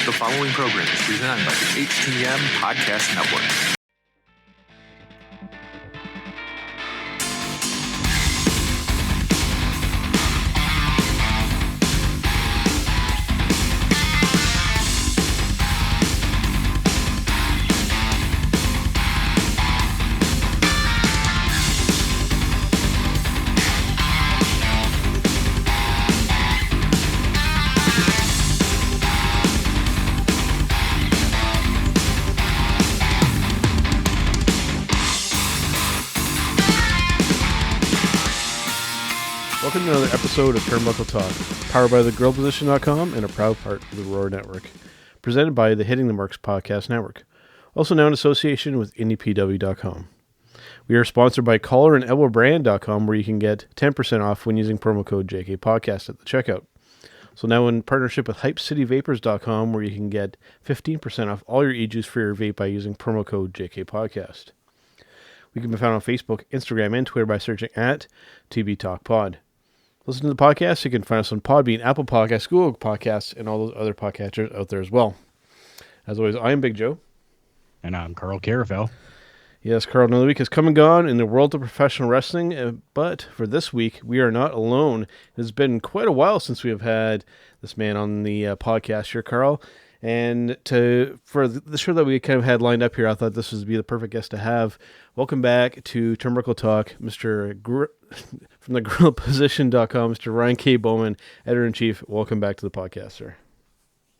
The following program is presented by the HTM Podcast Network. Welcome to another episode of Turnbuckle Talk, powered by thegirlposition.com and a proud part of the Roar Network, presented by the Hitting the Marks Podcast Network, also now in association with IndiePW.com. We are sponsored by collarandelbowbrand.com, where you can get 10% off when using promo code JKPodcast at the checkout. So now in partnership with HypeCityVapors.com, where you can get 15% off all your e-juice for your vape by using promo code JKPodcast. We can be found on Facebook, Instagram, and Twitter by searching at TBTalkPod. Listen to the podcast. You can find us on Podbean, Apple Podcasts, Google Podcasts, and all those other podcatchers out there as well. As always, I am Big Joe. And I'm Carl Carafel. Yes, Carl, another week has come and gone in the world of professional wrestling, but for this week, we are not alone. It has been quite a while since we have had this man on the podcast here, Carl. And for the show that we kind of had lined up here, I thought this would be the perfect guest to have. Welcome back to Turnbuckle Talk, from the girlposition.com, Mr. Ryan K. Bowman, Editor-in-Chief. Welcome back to the podcast, sir.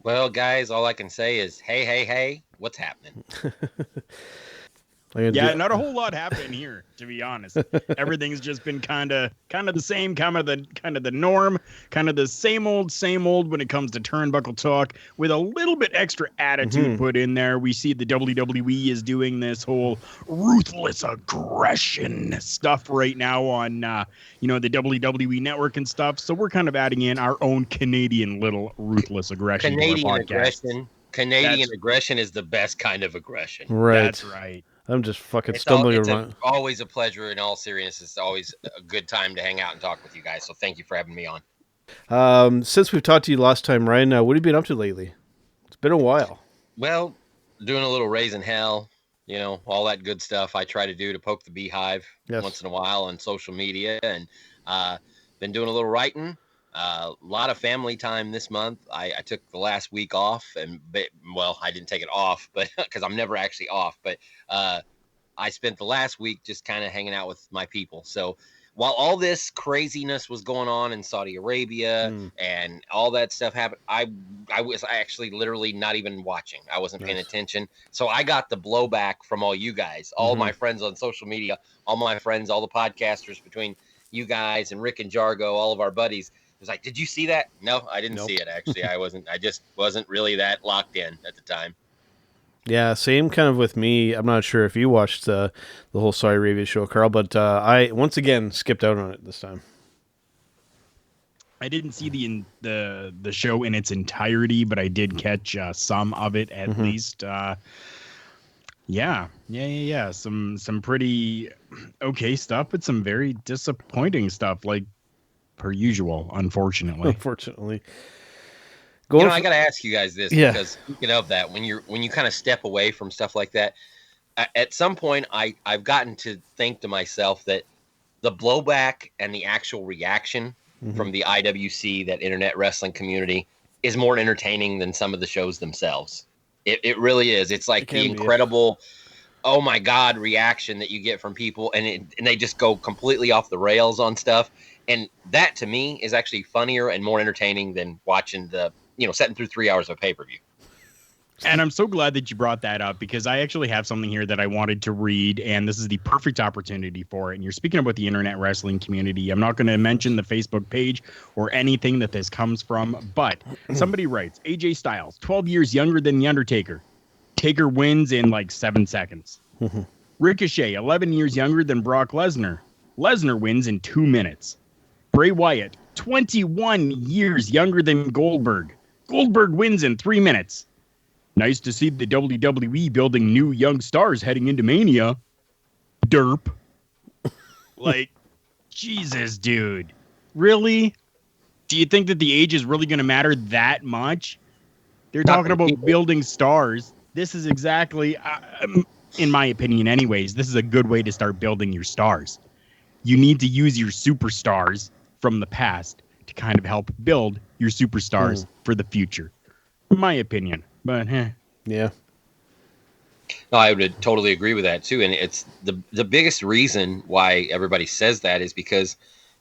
Well, guys, all I can say is, hey, what's happening? Yeah, not a whole lot happened here, to be honest. Everything's just been kind of the same, kind of the norm, kind of the same old when it comes to Turnbuckle Talk, with a little bit extra attitude put in there. We see the WWE is doing this whole ruthless aggression stuff right now on the WWE Network and stuff. So we're kind of adding in our own Canadian little ruthless aggression. Canadian aggression is the best kind of aggression. Right. That's right. I'm just fucking stumbling around. It's always a pleasure. In all seriousness, it's always a good time to hang out and talk with you guys. So thank you for having me on. Since we've talked to you last time, Ryan, what have you been up to lately? It's been a while. Well, doing a little raising hell, all that good stuff I try to do to poke the beehive once in a while on social media, and been doing a little writing. A lot of family time this month. I took the last week off, I didn't take it off, but because I'm never actually off. But I spent the last week just kind of hanging out with my people. So while all this craziness was going on in Saudi Arabia and all that stuff happened, I was actually literally not even watching. I wasn't paying attention. So I got the blowback from all you guys, all my friends on social media, all my friends, all the podcasters between you guys and Rick and Jargo, all of our buddies. Was like, did you see that? No, I didn't see it. Actually, I just wasn't really that locked in at the time. Yeah, same kind of with me. I'm not sure if you watched the whole Saudi Arabia show, Carl, but I once again skipped out on it this time. I didn't see the show in its entirety, but I did catch some of it at least. Yeah. Some pretty okay stuff, but some very disappointing stuff, like per usual, unfortunately. I got to ask you guys this, because speaking of that, when you kind of step away from stuff like that, at some point I've gotten to think to myself that the blowback and the actual reaction from the IWC, that internet wrestling community, is more entertaining than some of the shows themselves. It really is. It's like the incredible, oh my God, reaction that you get from people, and they just go completely off the rails on stuff. And that, to me, is actually funnier and more entertaining than watching sitting through 3 hours of pay-per-view. And I'm so glad that you brought that up, because I actually have something here that I wanted to read, and this is the perfect opportunity for it. And you're speaking about the internet wrestling community. I'm not going to mention the Facebook page or anything that this comes from, but somebody writes, AJ Styles, 12 years younger than The Undertaker. Taker wins in like 7 seconds. Ricochet, 11 years younger than Brock Lesnar. Lesnar wins in 2 minutes. Bray Wyatt, 21 years younger than Goldberg. Goldberg wins in 3 minutes. Nice to see the WWE building new young stars heading into Mania. Derp. Like, Jesus, dude. Really? Do you think that the age is really going to matter that much? They're talking about building stars. This is exactly, in my opinion anyways, this is a good way to start building your stars. You need to use your superstars from the past to kind of help build your superstars for the future. In my opinion. But, Yeah. No, I would totally agree with that too. And it's the biggest reason why everybody says that is because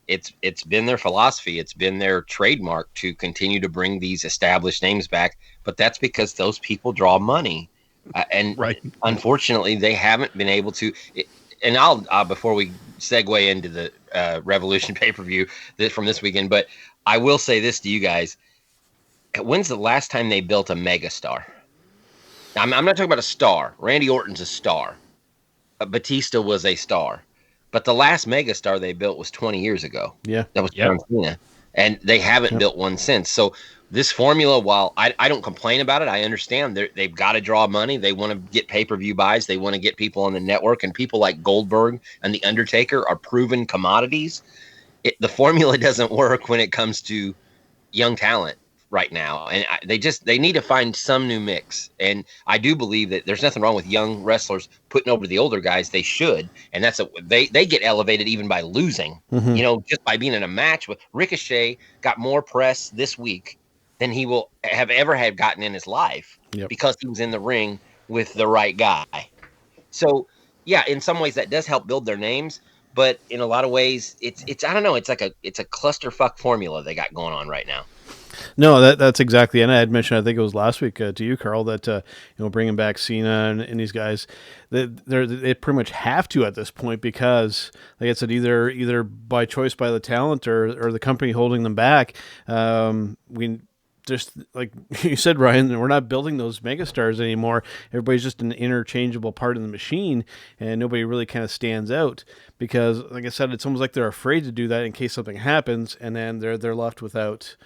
it's been their philosophy. It's been their trademark to continue to bring these established names back. But that's because those people draw money. And unfortunately, they haven't been able to. And I'll before we segue into the Revolution pay-per-view from this weekend, but I will say this to you guys. When's the last time they built a megastar? I'm not talking about a star. Randy Orton's a star. Batista was a star. But the last megastar they built was 20 years ago. Yeah. That was John Cena. And they haven't built one since. So this formula, while I don't complain about it, I understand they've got to draw money. They want to get pay-per-view buys. They want to get people on the network. And people like Goldberg and The Undertaker are proven commodities. The formula doesn't work when it comes to young talent right now, and they need to find some new mix. And I do believe that there's nothing wrong with young wrestlers putting over the older guys. They should, and they get elevated even by losing. Just by being in a match with Ricochet got more press this week than he will have ever had gotten in his life because he was in the ring with the right guy. So yeah, in some ways that does help build their names, but in a lot of ways it's I don't know, it's a clusterfuck formula they got going on right now. No, that's exactly, and I had mentioned, I think it was last week to you, Carl, that bringing back Cena and these guys, they pretty much have to at this point because, like I said, either by choice by the talent or the company holding them back. We just, like you said, Ryan, we're not building those megastars anymore. Everybody's just an interchangeable part of the machine, and nobody really kind of stands out because, like I said, it's almost like they're afraid to do that in case something happens, and then they're left without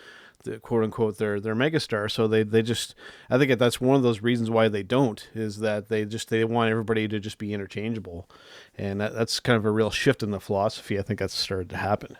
the quote unquote their megastar. So they just, I think that's one of those reasons why they don't, is that they want everybody to just be interchangeable, and that's kind of a real shift in the philosophy. I think that's started to happen.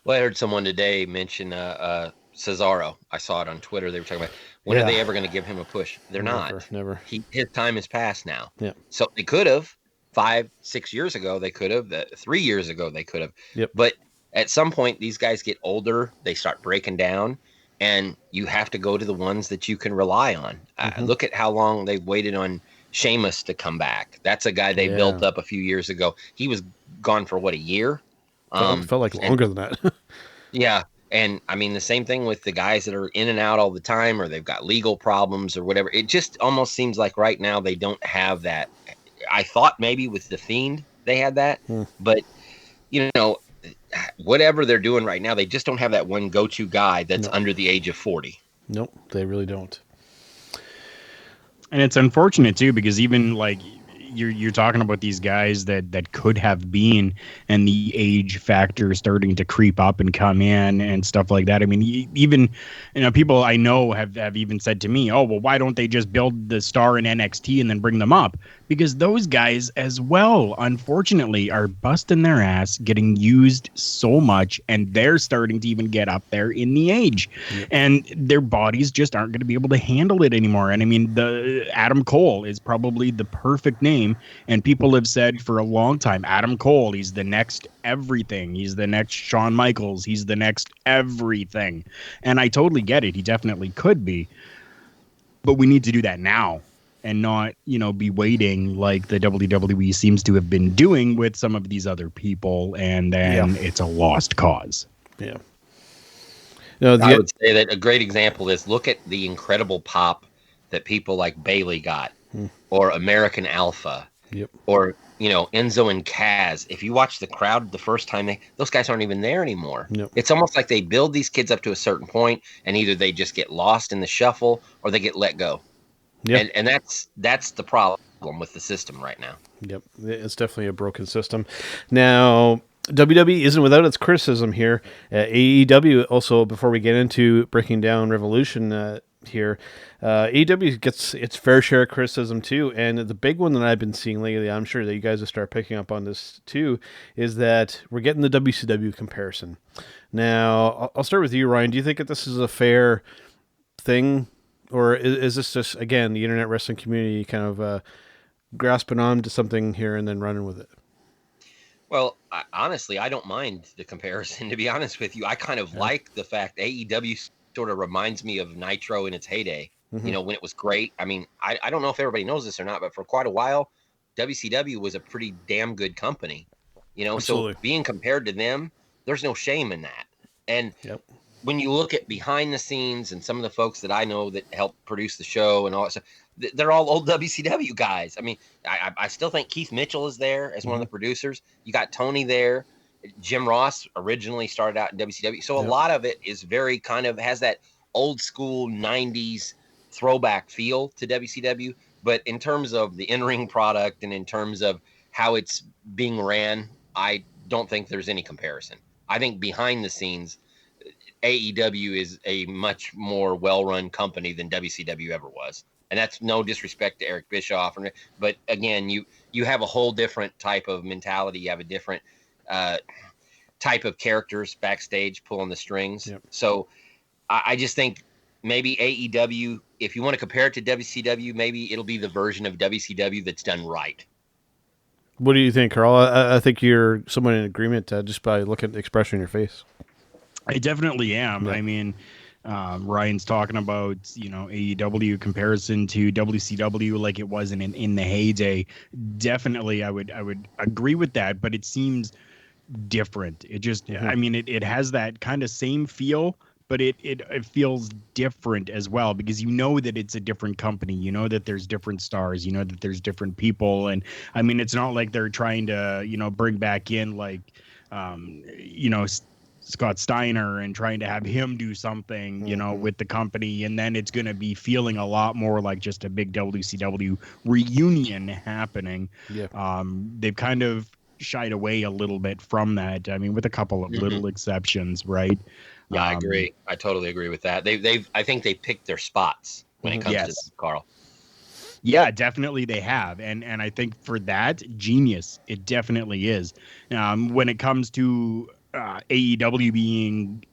Well, I heard someone today mention Cesaro. I saw it on Twitter. They were talking about when are they ever going to give him a push? They're never. His time has passed now. Yeah. So they could have 5-6 years ago. They could have 3 years ago. They could have. Yep. But at some point, these guys get older. They start breaking down, and you have to go to the ones that you can rely on. Look at how long they've waited on Sheamus to come back. That's a guy they built up a few years ago. He was gone for a year. Felt like longer than that. Yeah. And I mean, the same thing with the guys that are in and out all the time, or they've got legal problems or whatever. It just almost seems like right now they don't have that. I thought maybe with The Fiend they had that, but whatever they're doing right now, they just don't have that one go-to guy that's under the age of 40. Nope, they really don't. And it's unfortunate too, because even like you're talking about these guys that could have been, and the age factor starting to creep up and come in and stuff like that. I mean, even people I know have even said to me, oh, well, why don't they just build the star in NXT and then bring them up? Because those guys as well, unfortunately, are busting their ass, getting used so much, and they're starting to even get up there in the age. Yep. And their bodies just aren't going to be able to handle it anymore. And I mean, the Adam Cole is probably the perfect name, and people have said for a long time, Adam Cole, he's the next everything. He's the next Shawn Michaels. He's the next everything. And I totally get it. He definitely could be. But we need to do that now, and not, be waiting like the WWE seems to have been doing with some of these other people, and then it's a lost cause. Yeah. I would say that a great example is, look at the incredible pop that people like Bayley got, or American Alpha, or Enzo and Kaz. If you watch the crowd the first time, those guys aren't even there anymore. Yep. It's almost like they build these kids up to a certain point, and either they just get lost in the shuffle or they get let go. Yep. And that's the problem with the system right now. Yep, it's definitely a broken system. Now, WWE isn't without its criticism here. AEW also, before we get into breaking down Revolution here, AEW gets its fair share of criticism too. And the big one that I've been seeing lately, I'm sure that you guys will start picking up on this too, is that we're getting the WCW comparison. Now, I'll start with you, Ryan. Do you think that this is a fair thing, or is this just, again, the internet wrestling community kind of grasping on to something here and then running with it? Well, honestly, I don't mind the comparison, to be honest with you. I kind of like the fact AEW sort of reminds me of Nitro in its heyday, Mm-hmm. when it was great. I mean, I don't know if everybody knows this or not, but for quite a while, WCW was a pretty damn good company, Absolutely. so being compared to them, there's no shame in that. And when you look at behind the scenes and some of the folks that I know that helped produce the show and all that stuff, they're all old WCW guys. I mean, I still think Keith Mitchell is there as one of the producers. You got Tony there. Jim Ross originally started out in WCW. So a lot of it is very kind of has that old school 90s throwback feel to WCW. But in terms of the in-ring product and in terms of how it's being ran, I don't think there's any comparison. I think behind the scenes, AEW is a much more well-run company than WCW ever was. And that's no disrespect to Eric Bischoff, but again, you have a whole different type of mentality. You have a different type of characters backstage pulling the strings. So I just think maybe AEW, if you want to compare it to WCW, maybe it'll be the version of WCW that's done right. What do you think, Carl? I think you're somewhat in agreement just by looking at the expression in your face. I definitely am. I mean, Ryan's talking about, AEW comparison to WCW like it wasn't in the heyday. Definitely, I would agree with that, but it seems different. It just, I mean, it has that kind of same feel, but it feels different as well, because that it's a different company, that there's different stars, that there's different people. And I mean, it's not like they're trying to, bring back in like, Scott Steiner and trying to have him do something, with the company. And then it's going to be feeling a lot more like just a big WCW reunion happening. They've kind of shied away a little bit from that. I mean, with a couple of little exceptions, right? Yeah, I agree. I totally agree with that. I think they picked their spots when it comes to this, Carl. Yeah, definitely they have. And I think for that, genius. It definitely is. When it comes to AEW being,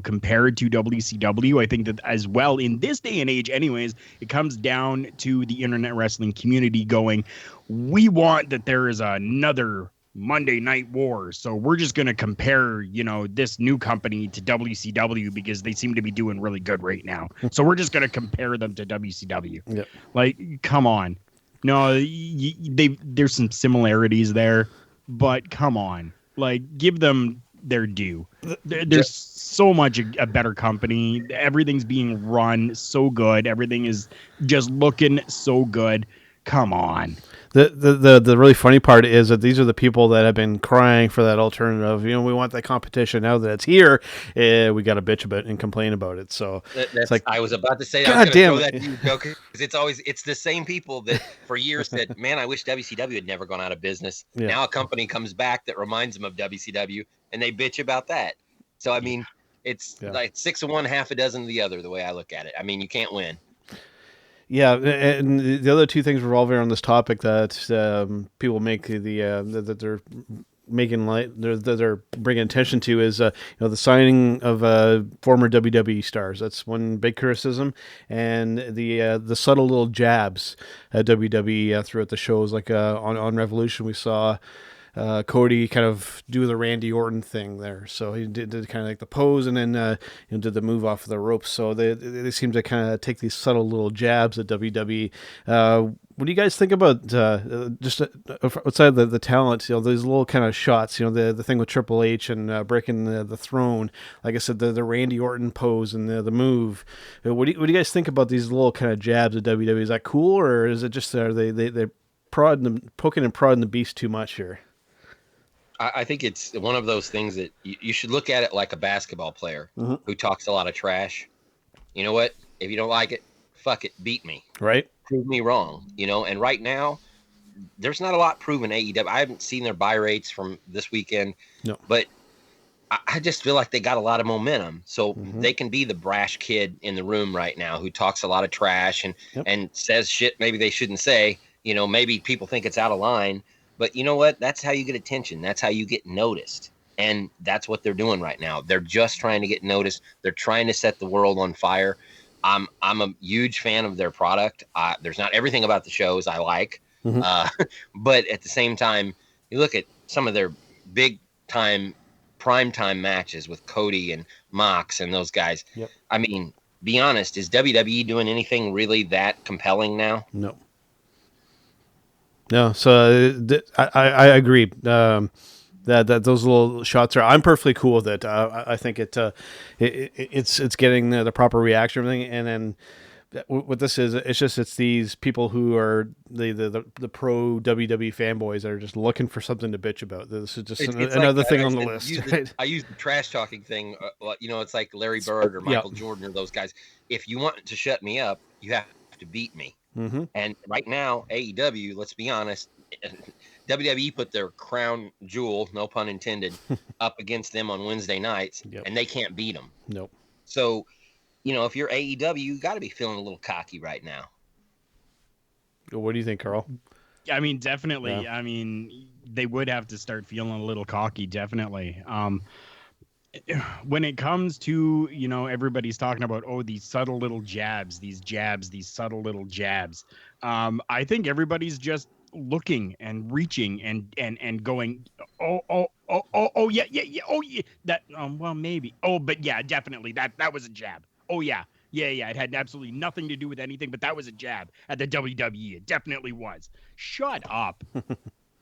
compared to WCW, I think that as well in this day and age anyways, it comes down to the internet wrestling community going, we want that there is another Monday Night Wars. So we're just going to compare, this new company to WCW because they seem to be doing really good right now. So we're just going to compare them to WCW. Like, come on. No, there's some similarities there, but come on. Like, give them their due. There's so much a better company. Everything's being run so good. Everything is just looking so good. Come on. The really funny part is that these are the people that have been crying for that alternative. We want that competition. Now that it's here, we got to bitch about it and complain about it. So it's like, I was about to say, God damn it, that to you, Joe, because it's the same people that for years said, "Man, I wish WCW had never gone out of business." Now a company comes back that reminds them of WCW, and they bitch about that. So I mean, it's like 6 of one, half a dozen of the other. The way I look at it, I mean, you can't win. Yeah, and the other two things revolving around this topic that people make that they're making light, they're bringing attention to is the signing of former WWE stars. That's one big criticism, and the subtle little jabs at WWE throughout the shows, like on Revolution we saw. Cody kind of do the Randy Orton thing there. So he did kind of like the pose and then did the move off of the ropes. So they seem to kind of take these subtle little jabs at WWE. What do you guys think about just outside the talent, these little kind of shots, the thing with Triple H and breaking the throne, like I said, the Randy Orton pose and the move. What do you guys think about these little kind of jabs at WWE? Is that cool, or is it just they're poking and prodding the beast too much here? I think it's one of those things that you should look at it like a basketball player who talks a lot of trash. You know what? If you don't like it, fuck it, beat me. Right? Prove me wrong. And right now, there's not a lot proven AEW. I haven't seen their buy rates from this weekend. No. But I just feel like they got a lot of momentum. So they can be the brash kid in the room right now who talks a lot of trash and says shit maybe they shouldn't say. Maybe people think it's out of line. But you know what? That's how you get attention. That's how you get noticed. And that's what they're doing right now. They're just trying to get noticed. They're trying to set the world on fire. I'm a huge fan of their product. There's not everything about the shows I like, but at the same time, you look at some of their big time primetime matches with Cody and Mox and those guys. Yep. I mean, be honest, is WWE doing anything really that compelling now? No. No. So I agree. That those little shots are. I'm perfectly cool with it. I think it's getting the proper reaction and everything. And then what this is, it's these people who are the pro WWE fanboys that are just looking for something to bitch about. This is just another thing on the list. Right? I use the trash talking thing. It's like Larry Bird or Michael Jordan or those guys. If you want to shut me up, you have to beat me. Mm-hmm. And right now, AEW, let's be honest, WWE put their crown jewel, no pun intended, up against them on Wednesday nights, and they can't beat them. Nope. So, if you're AEW, you got to be feeling a little cocky right now. What do you think, Carl? I mean, definitely. Yeah. I mean, they would have to start feeling a little cocky, definitely. When it comes to, everybody's talking about, these subtle little jabs, these subtle little jabs. I think everybody's just looking and reaching and going, yeah, that, well, maybe. But yeah, definitely that was a jab. Oh yeah. Yeah. It had absolutely nothing to do with anything, but that was a jab at the WWE. It definitely was. Shut up.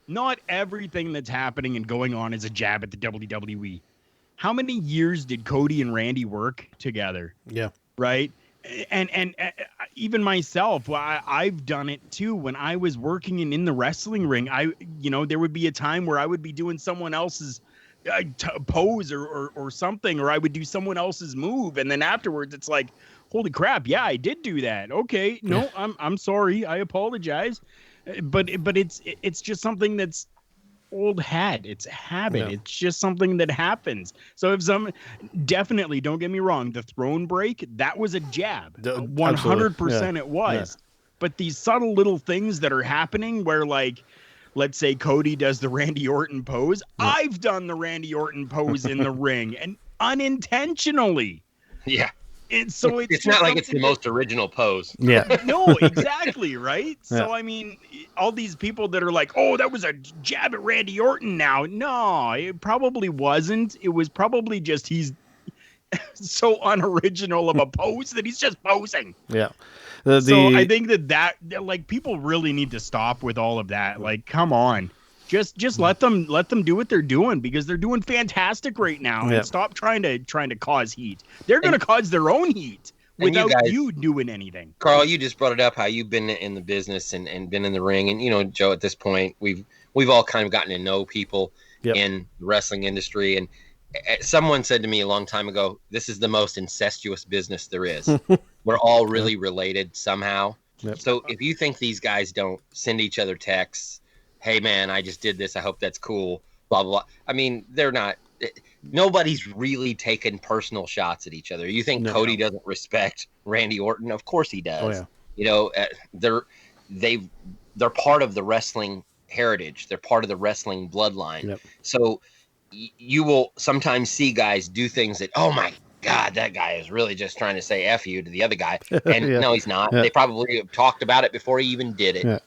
Not everything that's happening and going on is a jab at the WWE. How many years did Cody and Randy work together? Yeah. Right. And even myself, I've done it too. When I was working in the wrestling ring, there would be a time where I would be doing someone else's pose or something, or I would do someone else's move. And then afterwards it's like, holy crap. Yeah, I did do that. Okay. No, I'm sorry. I apologize. But it's just something that's old hat. It's a habit. Yeah. It's just something that happens. So if definitely, don't get me wrong, the throne break, that was a jab. 100% it was. Yeah. But these subtle little things that are happening where, like, let's say Cody does the Randy Orton pose. Yeah. I've done the Randy Orton pose in the ring, and unintentionally. Yeah. And so it's not like it's the most original pose. Yeah. No, exactly, right? Yeah. So, I mean, all these people that are like, that was a jab at Randy Orton now. No, it probably wasn't. It was probably just he's so unoriginal of a pose that he's just posing. Yeah. So I think that like, people really need to stop with all of that. Like, come on. Just let them do what they're doing, because they're doing fantastic right now. Yeah. And stop trying to cause heat. They're going to cause their own heat without you doing anything. Carl, you just brought it up how you've been in the business and been in the ring, and Joe, at this point we've all kind of gotten to know people in the wrestling industry, and someone said to me a long time ago, this is the most incestuous business there is. We're all really related somehow. Yep. So if you think these guys don't send each other texts, hey man, I just did this, I hope that's cool, blah, blah, blah. I mean, they're not, nobody's really taking personal shots at each other. You think Cody doesn't respect Randy Orton? Of course he does. Oh, yeah. They're part of the wrestling heritage. They're part of the wrestling bloodline. Yep. So you will sometimes see guys do things that, oh my God, that guy is really just trying to say F you to the other guy. And no, he's not. Yeah. They probably have talked about it before he even did it. Yeah.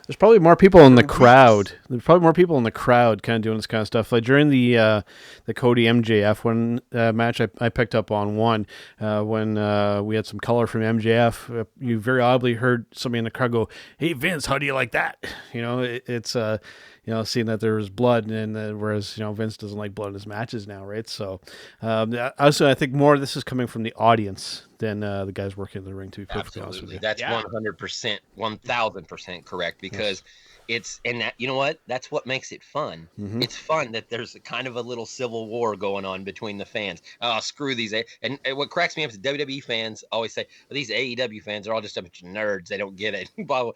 There's probably more people in the crowd. There's probably more people in the crowd kind of doing this kind of stuff. Like during the Cody MJF match, I picked up on one when we had some color from MJF. You very audibly heard somebody in the crowd go, "Hey Vince, how do you like that?" It's seeing that there was blood, and whereas Vince doesn't like blood in his matches now, right? So also, I think more of this is coming from the audience than the guys working in the ring. To be perfectly honest with you, that's 100%, 1,000% correct, because it's, and that, you know what? That's what makes it fun. Mm-hmm. It's fun that there's a kind of a little civil war going on between the fans. Oh, screw these. And what cracks me up is WWE fans always say, well, these AEW fans are all just a bunch of nerds. They don't get it. But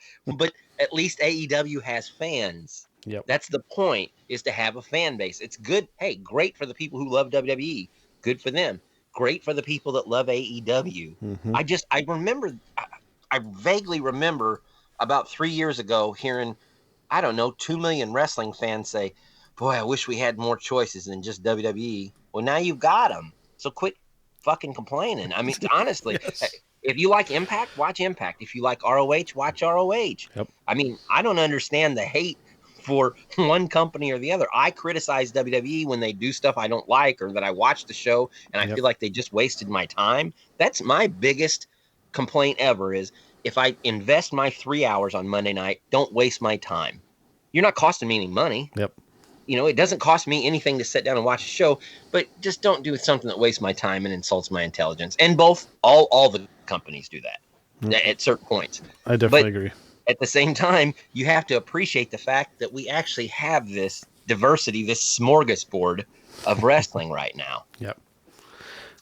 at least AEW has fans. Yep. That's the point, is to have a fan base. It's good. Hey, great for the people who love WWE. Good for them. Great for the people that love AEW. Mm-hmm. I vaguely remember about 3 years ago hearing, 2 million wrestling fans say, boy, I wish we had more choices than just WWE. Well, now you've got them. So quit fucking complaining. I mean, honestly, If you like Impact, watch Impact. If you like ROH, watch ROH. Yep. I mean, I don't understand the hate for one company or the other. I criticize WWE when they do stuff I don't like, or that I watch the show and I feel like they just wasted my time. That's my biggest complaint ever, is if I invest my 3 hours on Monday night, don't waste my time. You're not costing me any money. Yep. You know, it doesn't cost me anything to sit down and watch a show, but just don't do something that wastes my time and insults my intelligence. And all the companies do that at certain points. I definitely agree. At the same time, you have to appreciate the fact that we actually have this diversity, this smorgasbord of wrestling right now. Yep.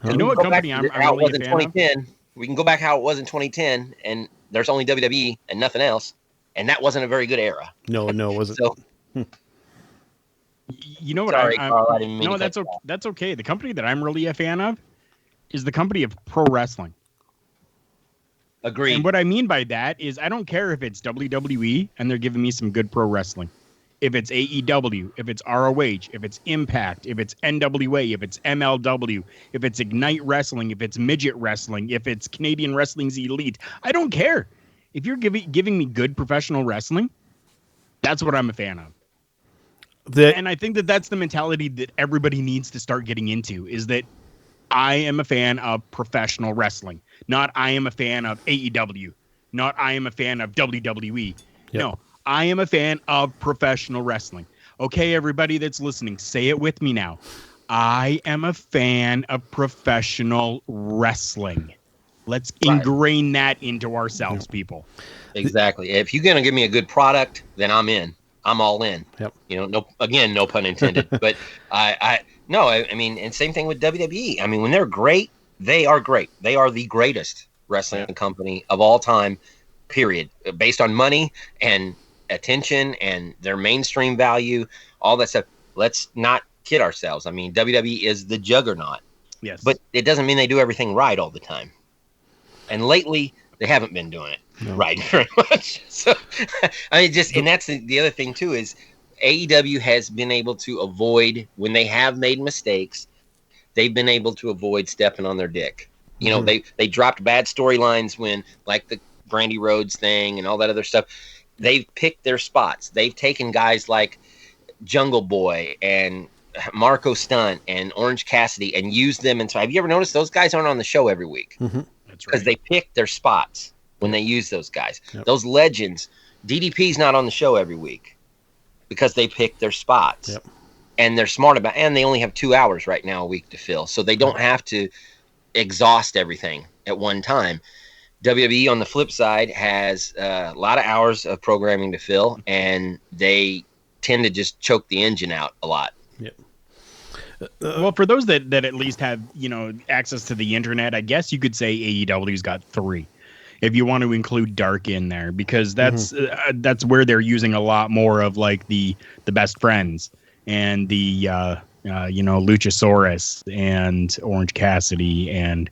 You know what company I'm really a fan of? We can go back how it was in 2010, and there's only WWE and nothing else, and that wasn't a very good era. No, it wasn't. So, you know what? Sorry, Carl, I didn't mean no, that's okay. The company that I'm really a fan of is the company of pro wrestling. Agreed. And what I mean by that is I don't care if it's WWE and they're giving me some good pro wrestling. If it's AEW, if it's ROH, if it's Impact, if it's NWA, if it's MLW, if it's Ignite Wrestling, if it's Midget Wrestling, if it's Canadian Wrestling's Elite, I don't care. If you're giving me good professional wrestling, that's what I'm a fan of. And I think that's the mentality that everybody needs to start getting into, is that I am a fan of professional wrestling, not I am a fan of AEW, not I am a fan of WWE. Yep. No, I am a fan of professional wrestling. Okay, everybody that's listening, say it with me now. I am a fan of professional wrestling. Let's ingrain that into ourselves, people. Exactly. If you're going to give me a good product, then I'm in. I'm all in. Yep. You know, no pun intended. But I mean, and same thing with WWE. I mean, when they're great, they are great. They are the greatest wrestling company of all time, period. Based on money and attention and their mainstream value, all that stuff. Let's not kid ourselves. I mean, WWE is the juggernaut. Yes. But it doesn't mean they do everything right all the time. And lately, they haven't been doing it right very much. So, I mean, and that's the other thing too, is AEW has been able to avoid, when they have made mistakes, they've been able to avoid stepping on their dick. You know, they dropped bad storylines when, like the Brandy Rhodes thing and all that other stuff. They've picked their spots. They've taken guys like Jungle Boy and Marco Stunt and Orange Cassidy and used them. And so, have you ever noticed those guys aren't on the show every week? Mm-hmm. That's right. Because they pick their spots when they use those guys. Yep. Those legends. DDP's not on the show every week because they pick their spots. Yep. And they're smart about it. And they only have 2 hours right now a week to fill. So they don't have to exhaust everything at one time. WWE, on the flip side, has a lot of hours of programming to fill, and they tend to just choke the engine out a lot. Yep. Well, for those that at least have, access to the internet, I guess you could say AEW's got 3, if you want to include Dark in there, because that's where they're using a lot more of like the Best Friends and the Luchasaurus and Orange Cassidy and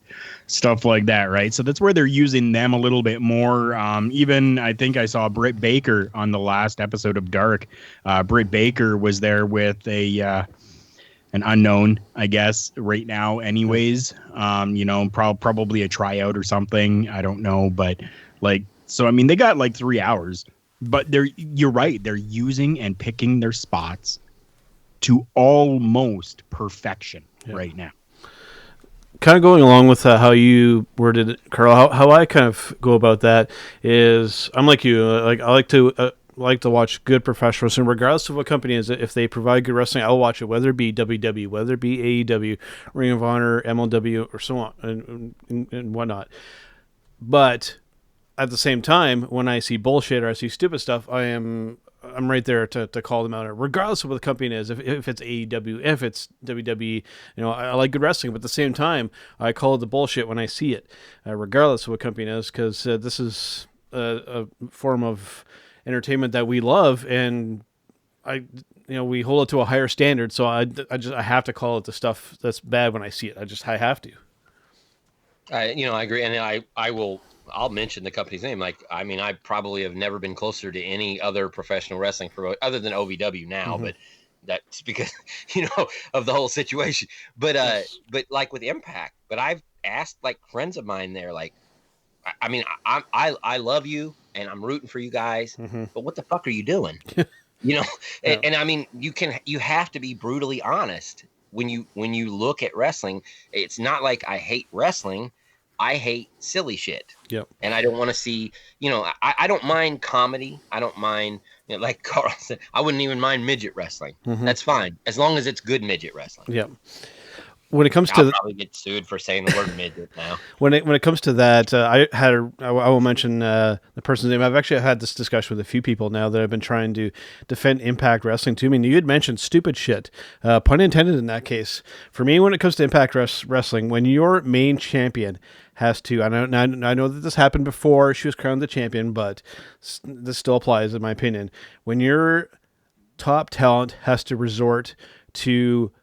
stuff like that, right? So that's where they're using them a little bit more. Even I think I saw Britt Baker on the last episode of Dark. Britt Baker was there with an unknown, I guess, right now anyways. Probably a tryout or something. I don't know. But so, I mean, they got like 3 hours. But you're right. They're using and picking their spots to almost perfection right now. Kind of going along with how you worded it, Carl, how I kind of go about that is I'm like you. I like to watch good professional wrestling, regardless of what company it is. If they provide good wrestling, I'll watch it, whether it be WWE, whether it be AEW, Ring of Honor, MLW, or so on and whatnot. But at the same time, when I see bullshit or I see stupid stuff, I'm right there to call them out, regardless of what the company is. If it's AEW, if it's WWE, I like good wrestling, but at the same time, I call it the bullshit when I see it, regardless of what company it is, because this is a form of entertainment that we love, and we hold it to a higher standard. So I have to call it the stuff that's bad when I see it. I have to. I agree, and I'll mention the company's name. I probably have never been closer to any other professional wrestling other than OVW now, but that's because of the whole situation. But like with Impact, but I've asked like friends of mine there, like, I mean, I love you and I'm rooting for you guys, but what the fuck are you doing? You know, and I mean, you have to be brutally honest when you look at wrestling. It's not like I hate wrestling. I hate silly shit. Yep. And I don't want to see, I don't mind comedy. I don't mind, like Carl said, I wouldn't even mind midget wrestling. That's fine. As long as it's good midget wrestling. Yep. When it comes I'll to probably get sued for saying the word midget now. When it comes to that, I will mention the person's name. I've actually had this discussion with a few people now that have been trying to defend Impact Wrestling to me. And you had mentioned stupid shit, pun intended in that case. For me, when it comes to Impact Wrestling, when your main champion has to, I know that this happened before she was crowned the champion, but this still applies in my opinion. When your top talent has to resort to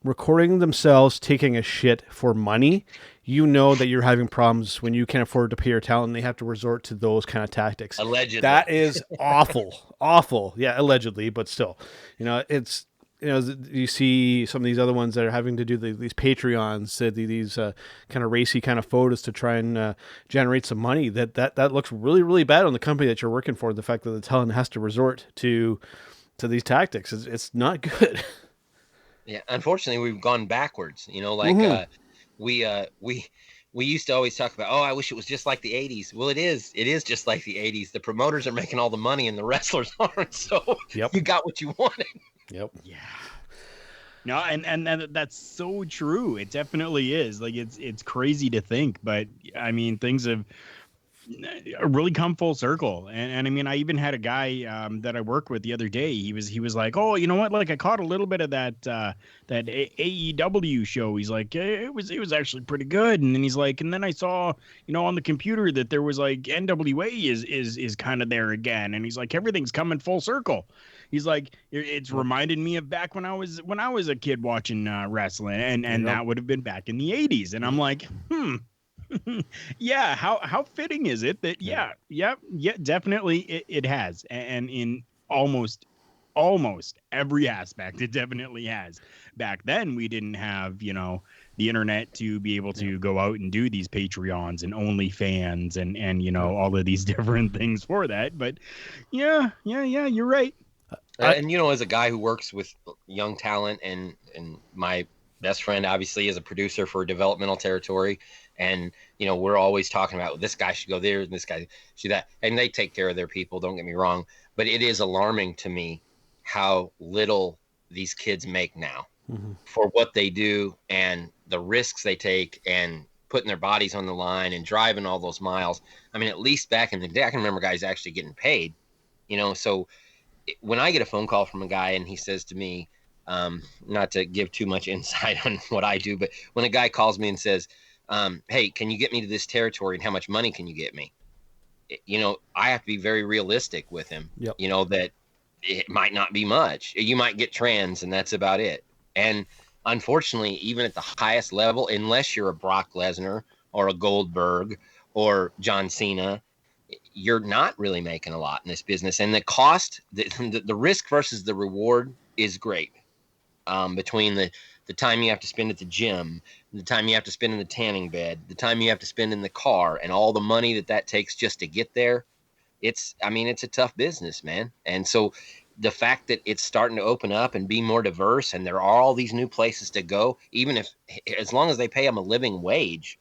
recording themselves taking a shit for money, you know that you're having problems when you can't afford to pay your talent and they have to resort to those kind of tactics. Allegedly. That is awful. Yeah, allegedly, but still, it's, you see some of these other ones that are having to do these Patreons, these kind of racy kind of photos to try and generate some money. That looks really, really bad on the company that you're working for. The fact that the talent has to resort to these tactics, it's not good. Yeah, unfortunately, we've gone backwards. We used to always talk about, I wish it was just like the 80s. Well, it is just like the 80s. The promoters are making all the money and the wrestlers aren't. So You got what you wanted. Yep. Yeah. No, and that's so true. It definitely is. Like it's crazy to think, but I mean, things have really come full circle. And I mean, I even had a guy that I work with the other day. He was like, oh, you know what? Like I caught a little bit of that AEW show. He's like, it was actually pretty good. And then he's like, and then I saw, on the computer that there was like NWA is kind of there again. And he's like, everything's coming full circle. He's like, it's reminded me of back when I was a kid watching wrestling, and that would have been back in the 80s. And I'm like, yeah, how fitting is it that definitely it has, and in almost every aspect it definitely has. Back then we didn't have the internet to be able to go out and do these Patreons and OnlyFans and all of these different things for that. But yeah, you're right. And as a guy who works with young talent and my best friend obviously is a producer for developmental territory. And, we're always talking about this guy should go there and this guy should that. And they take care of their people. Don't get me wrong. But it is alarming to me how little these kids make now for what they do and the risks they take and putting their bodies on the line and driving all those miles. I mean, at least back in the day, I can remember guys actually getting paid, so when I get a phone call from a guy and he says to me, not to give too much insight on what I do, but when a guy calls me and says, hey, can you get me to this territory and how much money can you get me? I have to be very realistic with him, that it might not be much. You might get trans and that's about it. And unfortunately, even at the highest level, unless you're a Brock Lesnar or a Goldberg or John Cena, you're not really making a lot in this business. And the cost, the risk versus the reward is great. Between the time you have to spend at the gym, the time you have to spend in the tanning bed, the time you have to spend in the car, and all the money that takes just to get there, it's a tough business, man. And so the fact that it's starting to open up and be more diverse and there are all these new places to go, as long as they pay them a living wage,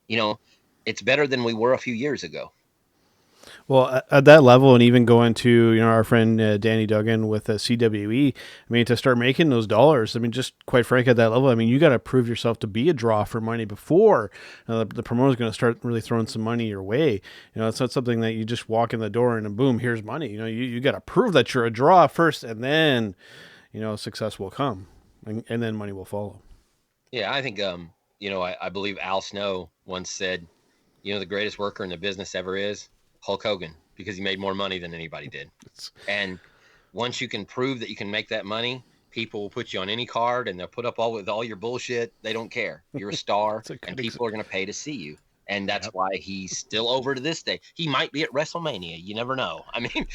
it's better than we were a few years ago. Well, at that level, and even going to our friend Danny Duggan with CWE, I mean, to start making those dollars, I mean, just quite frank, at that level, I mean, you got to prove yourself to be a draw for money before the promoter's going to start really throwing some money your way. It's not something that you just walk in the door and boom, here's money. You got to prove that you're a draw first, and then success will come, and then money will follow. Yeah, I think I believe Al Snow once said, the greatest worker in the business ever is Hulk Hogan, because he made more money than anybody did. And once you can prove that you can make that money, people will put you on any card and they'll put up with all your bullshit. They don't care. You're a star and people are going to pay to see you. And that's why he's still over to this day. He might be at WrestleMania. You never know. I mean,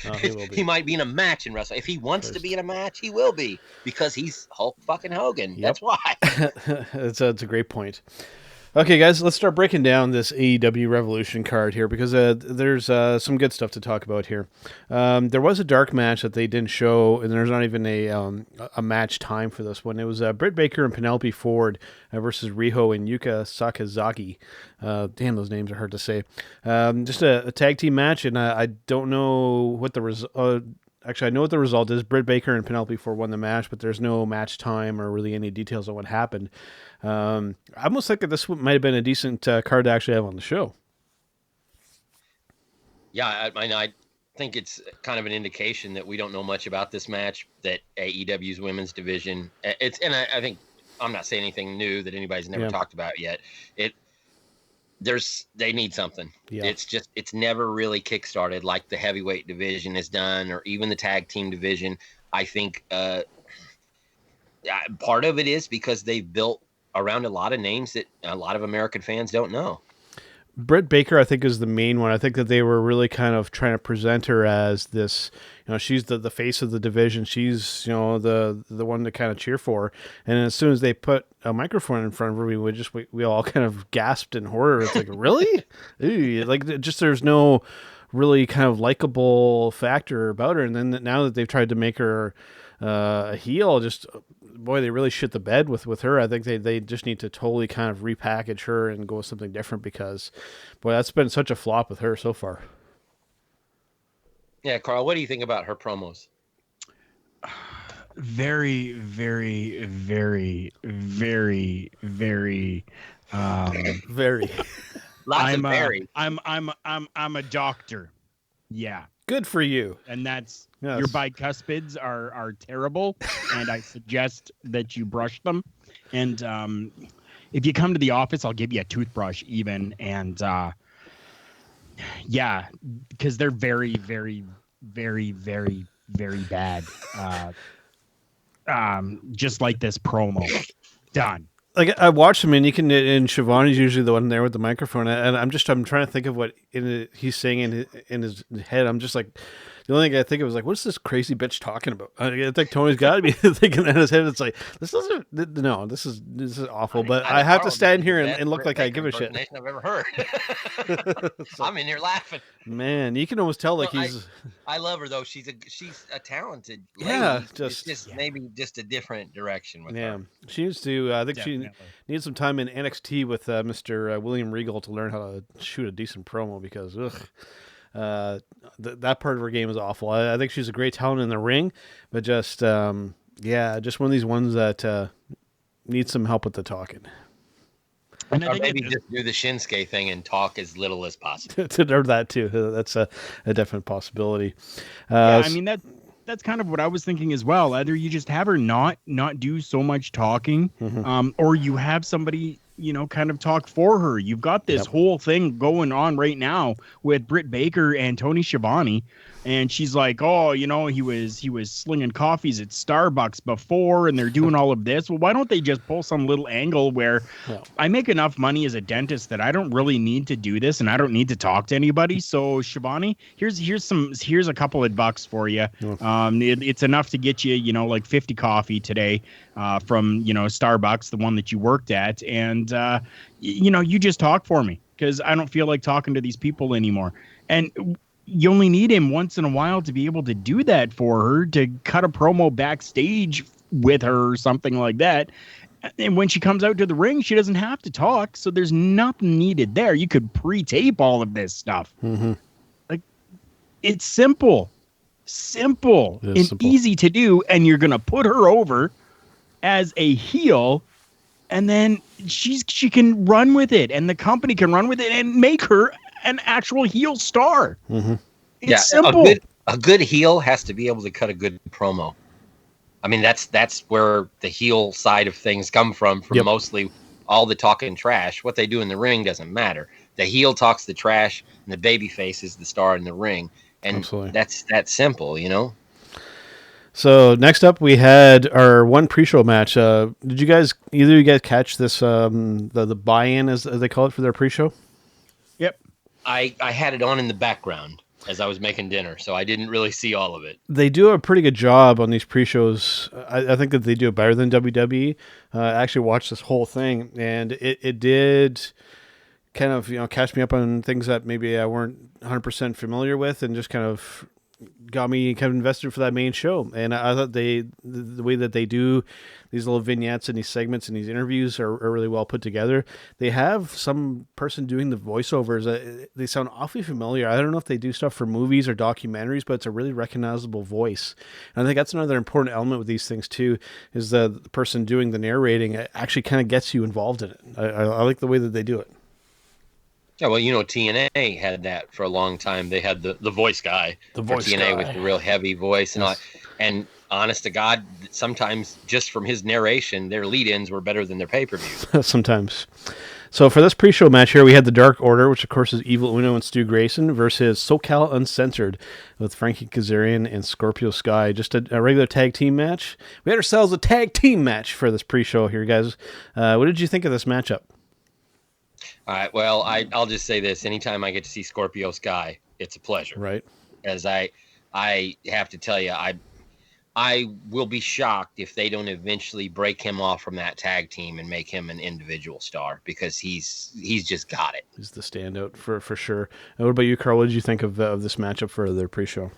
he might be in a match in WrestleMania. If he wants to be in a match, he will be, because he's Hulk fucking Hogan. That's why. It's a great point. Okay, guys, let's start breaking down this AEW Revolution card here because there's some good stuff to talk about here. There was a dark match that they didn't show, and there's not even a match time for this one. It was Britt Baker and Penelope Ford versus Riho and Yuka Sakazaki. Damn, those names are hard to say. Just a tag team match, and I don't know what the result. Actually, I know what the result is. Britt Baker and Penelope Ford won the match, but there's no match time or really any details on what happened. I almost think that this might have been a decent card to actually have on the show. Yeah, I think it's kind of an indication that we don't know much about this match, that AEW's women's division, I think I'm not saying anything new that anybody's never talked about yet. They need something. Yeah. It's never really kickstarted like the heavyweight division has done, or even the tag team division. I think part of it is because they've built around a lot of names that a lot of American fans don't know. Britt Baker, I think, is the main one. I think that they were really kind of trying to present her as this, she's the face of the division. She's, the one to kind of cheer for. And as soon as they put a microphone in front of her, we all kind of gasped in horror. It's like, really? Ew. Like, just there's no really kind of likable factor about her. And then now that they've tried to make her a heel, they really shit the bed with her. I think they just need to totally kind of repackage her and go with something different because, that's been such a flop with her so far. Yeah, Carl, what do you think about her promos? Very, very, very, very, very, very. Lots of very. I'm a doctor. Yeah. Good for you. And that's your bicuspids are terrible, and I suggest that you brush them. And if you come to the office, I'll give you a toothbrush even. And because they're very, very, very, very, very bad. Just like this promo. Done. Like I watched him, and and Shivani's usually the one there with the microphone, and I'm trying to think of what he's saying in his head. I'm just like, the only thing I think of was like, what's this crazy bitch talking about? I think Tony's got to be thinking that in his head. It's like, this is awful. But I have to stand here and look like I give a shit. I've ever heard. I'm in here laughing. Man, you can almost tell like he's. I love her though. She's a talented lady. Yeah, maybe just a different direction with her. She needs to. I think she needs some time in NXT with Mr. William Regal to learn how to shoot a decent promo because that part of her game is awful. I think she's a great talent in the ring, but just one of these ones that needs some help with the talking. And or maybe just do the Shinsuke thing and talk as little as possible. To learn that too. That's a definite possibility. That's kind of what I was thinking as well. Either you just have her not do so much talking, or you have somebody, kind of talk for her. You've got this whole thing going on right now with Britt Baker and Tony Schiavone. And she's like, he was slinging coffees at Starbucks before, and they're doing all of this. Well, why don't they just pull some little angle where I make enough money as a dentist that I don't really need to do this, and I don't need to talk to anybody. So, Schiavone, here's a couple of bucks for you. It's enough to get you, like 50 coffee today from Starbucks, the one that you worked at, and you just talk for me because I don't feel like talking to these people anymore. And you only need him once in a while to be able to do that for her, to cut a promo backstage with her or something like that. And when she comes out to the ring, she doesn't have to talk. So there's nothing needed there. You could pre-tape all of this stuff. Like, it's simple and easy to do. And you're going to put her over as a heel, and then she can run with it, and the company can run with it and make her an actual heel star. It's simple. A good heel has to be able to cut a good promo. I mean, that's where the heel side of things come from mostly all the talking trash. What they do in the ring doesn't matter. The heel talks the trash, and the baby face is the star in the ring. And that's that simple, So next up, we had our one pre-show match. Did either of you guys catch this, the buy-in, as they call it, for their pre-show? I had it on in the background. as I was making dinner, so I didn't really see all of it. They do a pretty good job on these pre-shows. I think that they do it better than WWE. I actually watched this whole thing, and it did kind of catch me up on things that maybe I weren't 100% familiar with, and just kind of got me kind of invested for that main show. And I thought the way that they do these little vignettes and these segments and these interviews are really well put together. They have some person doing the voiceovers. They sound awfully familiar. I don't know if they do stuff for movies or documentaries, but it's a really recognizable voice. And I think that's another important element with these things too, is the person doing the narrating actually kind of gets you involved in it. I like the way that they do it. Yeah, well, TNA had that for a long time. They had the voice guy. The voice TNA guy with the real heavy voice and all. And honest to God, sometimes just from his narration, their lead-ins were better than their pay-per-views. Sometimes. So for this pre-show match here, we had the Dark Order, which of course is Evil Uno and Stu Grayson, versus SoCal Uncensored with Frankie Kazarian and Scorpio Sky. Just a regular tag team match. We had ourselves a tag team match for this pre-show here, guys. What did you think of this matchup? All right. Well, I'll just say this: anytime I get to see Scorpio Sky, it's a pleasure. Right. As I have to tell you, I will be shocked if they don't eventually break him off from that tag team and make him an individual star, because he's just got it. He's the standout for sure. And what about you, Carl? What did you think of this matchup for their pre-show?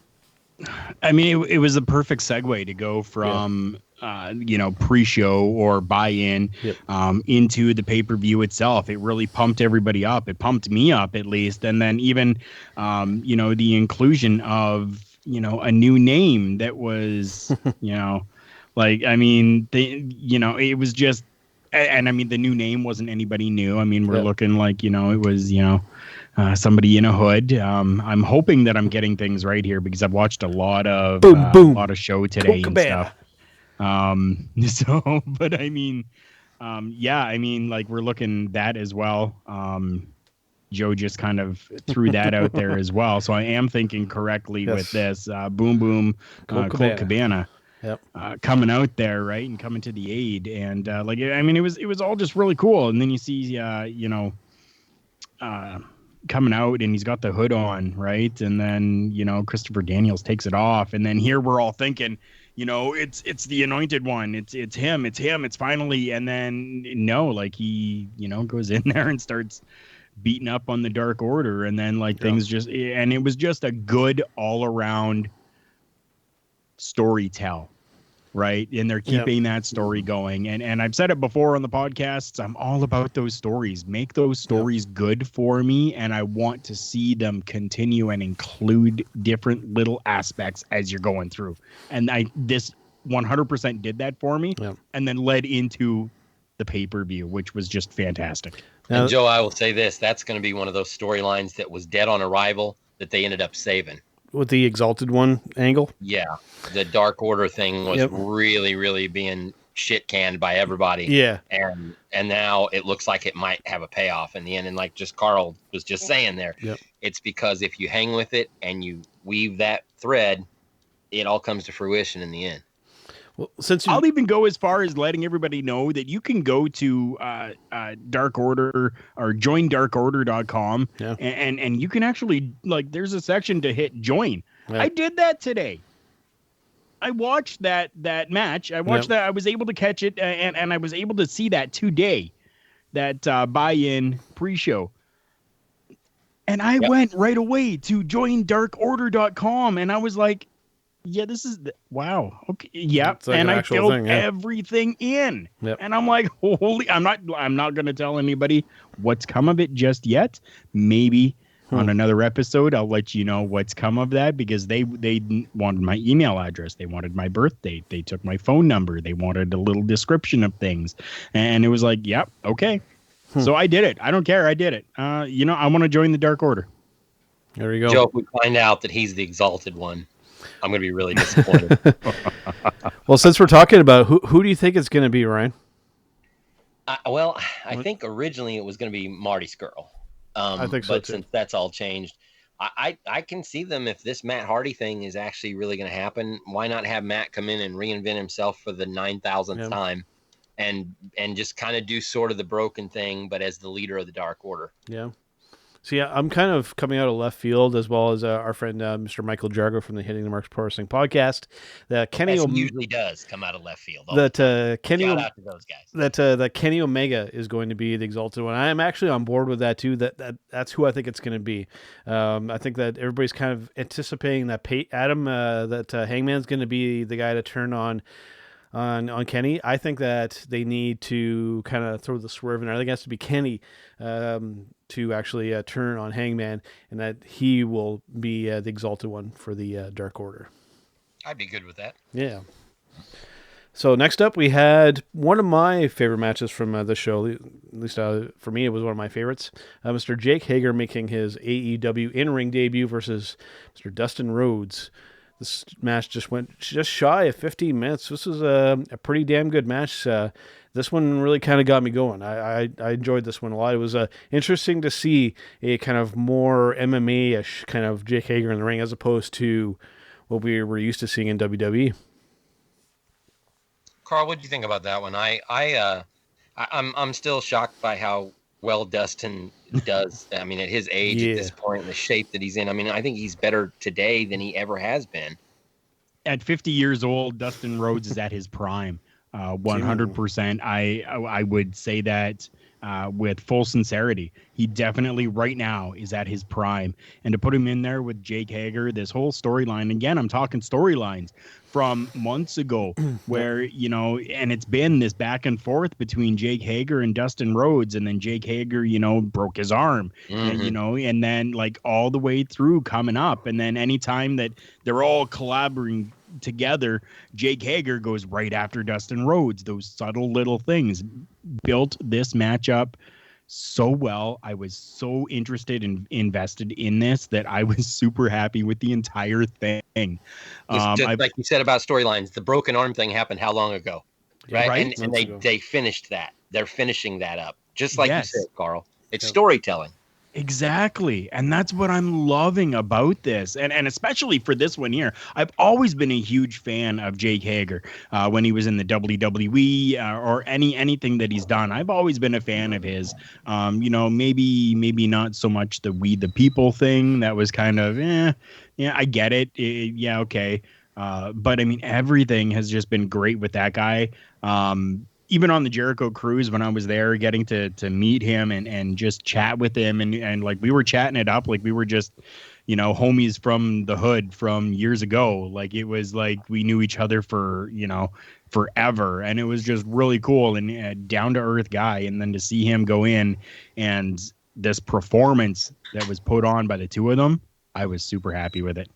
I mean, it was a perfect segue to go from pre-show or buy-in into the pay-per-view itself. It really pumped everybody up. It pumped me up, at least. And then even the inclusion of a new name that was it was just, and I mean, the new name wasn't anybody new. I mean, we're looking like it was somebody in a hood. I'm hoping that I'm getting things right here, because I've watched a lot of a lot of show today and stuff. But I mean, like, we're looking that as well. Joe just kind of threw that out there as well. So I am thinking correctly with this Boom Boom Colt Cabana. Coming out there, right, and coming to the aid, and it was all just really cool. And then you see coming out, and he's got the hood on, right, and then Christopher Daniels takes it off, and then here we're all thinking, it's the anointed one, it's him, it's finally, and then no, like, he goes in there and starts beating up on the Dark Order, and then things just, and it was just a good all around story tell. Right. And they're keeping that story going. And I've said it before on the podcasts. I'm all about those stories. Make those stories good for me. And I want to see them continue and include different little aspects as you're going through. And this 100% did that for me. And then led into the pay-per-view, which was just fantastic. And Joe, I will say this. That's going to be one of those storylines that was dead on arrival that they ended up saving. With the Exalted One angle? Yeah. The Dark Order thing was really, really being shit canned by everybody. Yeah. And now it looks like it might have a payoff in the end. And like just Carl was just saying there, it's because if you hang with it and you weave that thread, it all comes to fruition in the end. Well, I'll even go as far as letting everybody know that you can go to Dark Order or joindarkorder.com and you can actually, like, there's a section to hit join. I did that today. I watched that match. I watched that. I was able to catch it and I was able to see that today, that buy-in pre-show. And I went right away to joindarkorder.com and I was like, yeah, this is wow. Okay. Yep. Like, and I filled everything in. And I'm like, holy, I'm not going to tell anybody what's come of it just yet. Maybe on another episode, I'll let you know what's come of that, because they wanted my email address. They wanted my birth date. They took my phone number. They wanted a little description of things. And it was like, yep. Okay. So I did it. I don't care. I did it. I want to join the Dark Order. There we go. Joe, if we find out that he's the Exalted One, I'm going to be really disappointed. Well, since we're talking about who do you think it's going to be, Ryan? I think originally it was going to be Marty Scurll. I think so, but too. Since that's all changed, I can see them, if this Matt Hardy thing is actually really going to happen, why not have Matt come in and reinvent himself for the 9,000th time and just kind of do sort of the broken thing, but as the leader of the Dark Order. Yeah. So yeah, I'm kind of coming out of left field, as well as our friend Mr. Michael Jargo from the Hitting the Marks Pro Wrestling podcast. That Kenny usually does come out of left field. That Kenny shout out to those guys. That Kenny Omega is going to be the Exalted One. I am actually on board with that too. That's who I think it's going to be. I think that everybody's kind of anticipating that Hangman's going to be the guy to turn on Kenny. I think that they need to kind of throw the swerve in there. I think it has to be Kenny to actually turn on Hangman, and that he will be the Exalted One for the Dark Order. I'd be good with that. Yeah. So next up, we had one of my favorite matches from the show. At least for me, it was one of my favorites. Mr. Jake Hager making his AEW in-ring debut versus Mr. Dustin Rhodes. This match just went just shy of 15 minutes. This was a pretty damn good match. This one really kind of got me going. I enjoyed this one a lot. It was interesting to see a kind of more MMA-ish kind of Jake Hager in the ring as opposed to what we were used to seeing in WWE. Carl, what do you think about that one? I'm still shocked by how well Dustin does. I mean, at his age, at this point, and the shape that he's in. I mean, I think he's better today than he ever has been. At 50 years old, Dustin Rhodes is at his prime. 100%. I would say that with full sincerity. He definitely right now is at his prime. And to put him in there with Jake Hager, this whole storyline, again, I'm talking storylines from months ago where, and it's been this back and forth between Jake Hager and Dustin Rhodes. And then Jake Hager, broke his arm, and, and then like all the way through coming up. And then anytime that they're all collaborating together, Jake Hager goes right after Dustin Rhodes. Those subtle little things built this matchup so well. I was so interested and invested in this that I was super happy with the entire thing. Just like you said about storylines, the broken arm thing happened how long ago? Right? And they finished that. They're finishing that up. Just like you said, Carl. It's storytelling. Exactly. And that's what I'm loving about this. And especially for this one here. I've always been a huge fan of Jake Hager when he was in the WWE or anything that he's done. I've always been a fan of his. Maybe not so much the We the People thing. That was kind of, I get it. Yeah, okay. But I mean, everything has just been great with that guy. Even on the Jericho cruise, when I was there, getting to meet him and just chat with him and like we were chatting it up like we were just, homies from the hood from years ago. Like it was like we knew each other for, forever. And it was just really cool and a down to earth guy. And then to see him go in and this performance that was put on by the two of them, I was super happy with it.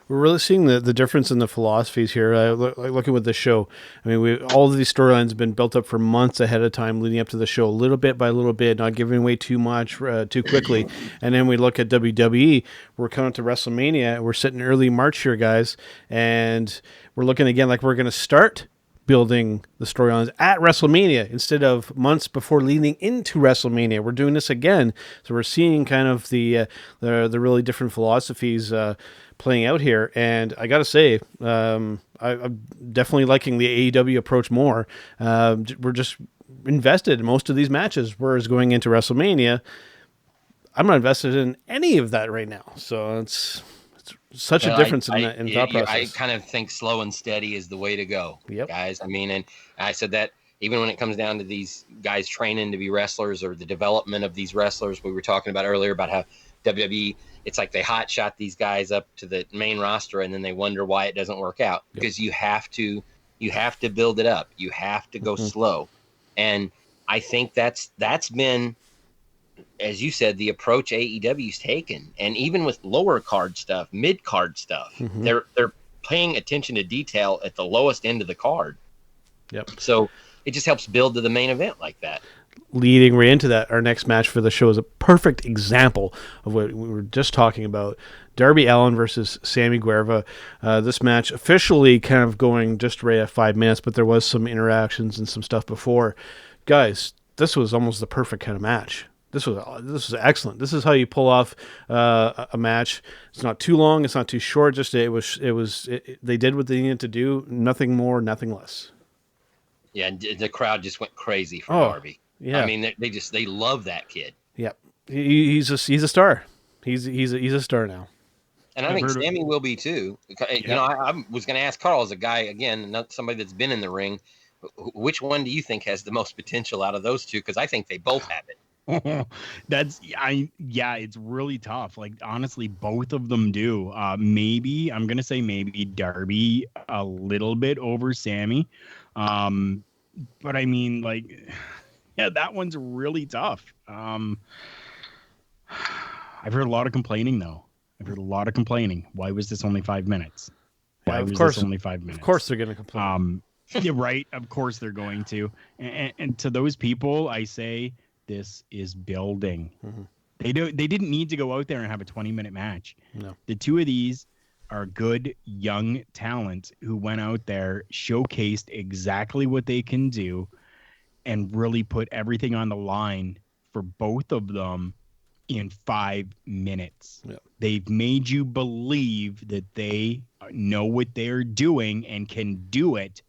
We're really seeing the difference in the philosophies here. Looking with the show, I mean, all of these storylines have been built up for months ahead of time, leading up to the show, little bit by little bit, not giving away too much too quickly. And then we look at WWE. We're coming to WrestleMania. We're sitting early March here, guys, and we're looking again like we're going to start building the storylines at WrestleMania instead of months before leading into WrestleMania. We're doing this again, so we're seeing kind of the really different philosophies playing out here. And I gotta say, I'm definitely liking the AEW approach more. We're just invested in most of these matches, whereas going into WrestleMania, I'm not invested in any of that right now. So it's such a difference in thought process. I kind of think slow and steady is the way to go, guys. I mean, and I said that even when it comes down to these guys training to be wrestlers or the development of these wrestlers, we were talking about earlier about how WWE, it's like they hot shot these guys up to the main roster and then they wonder why it doesn't work out because you have to build it up. You have to go slow. And I think that's been, as you said, the approach AEW's taken. And even with lower card stuff, mid card stuff, they're paying attention to detail at the lowest end of the card. Yep. So it just helps build to the main event like that. Leading right into that, our next match for the show is a perfect example of what we were just talking about. Darby Allin versus Sammy Guevara. This match officially kind of going just right at 5 minutes, but there was some interactions and some stuff before. Guys, this was almost the perfect kind of match. This was excellent. This is how you pull off a match. It's not too long. It's not too short. Just they did what they needed to do. Nothing more, nothing less. Yeah, and the crowd just went crazy for Darby. Yeah, I mean they love that kid. Yep. He's a star. He's a star now. And I think Sammy will be too. You know, I was going to ask Carl, as a guy, again, not somebody that's been in the ring, which one do you think has the most potential out of those two? Because I think they both have it. It's really tough. Like, honestly, both of them do. Maybe I'm going to say maybe Darby a little bit over Sammy. But I mean, like, yeah, that one's really tough. I've heard a lot of complaining, though. Why was this only 5 minutes? Why was this only 5 minutes? Of course they're going to complain. Yeah, right. Of course they're going to. And to those people, I say this is building. Mm-hmm. They didn't need to go out there and have a 20-minute match. No. The two of these are good young talent who went out there, showcased exactly what they can do, and really put everything on the line for both of them in 5 minutes. Yep. They've made you believe that they know what they're doing and can do it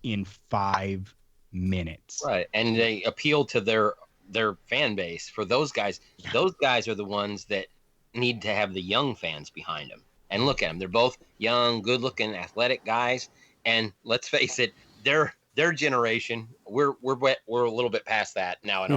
in 5 minutes. Right. And they appeal to their fan base. For those guys, those guys are the ones that need to have the young fans behind them. And look at them. They're both young, good-looking, athletic guys. And let's face it, their generation, we're a little bit past that now in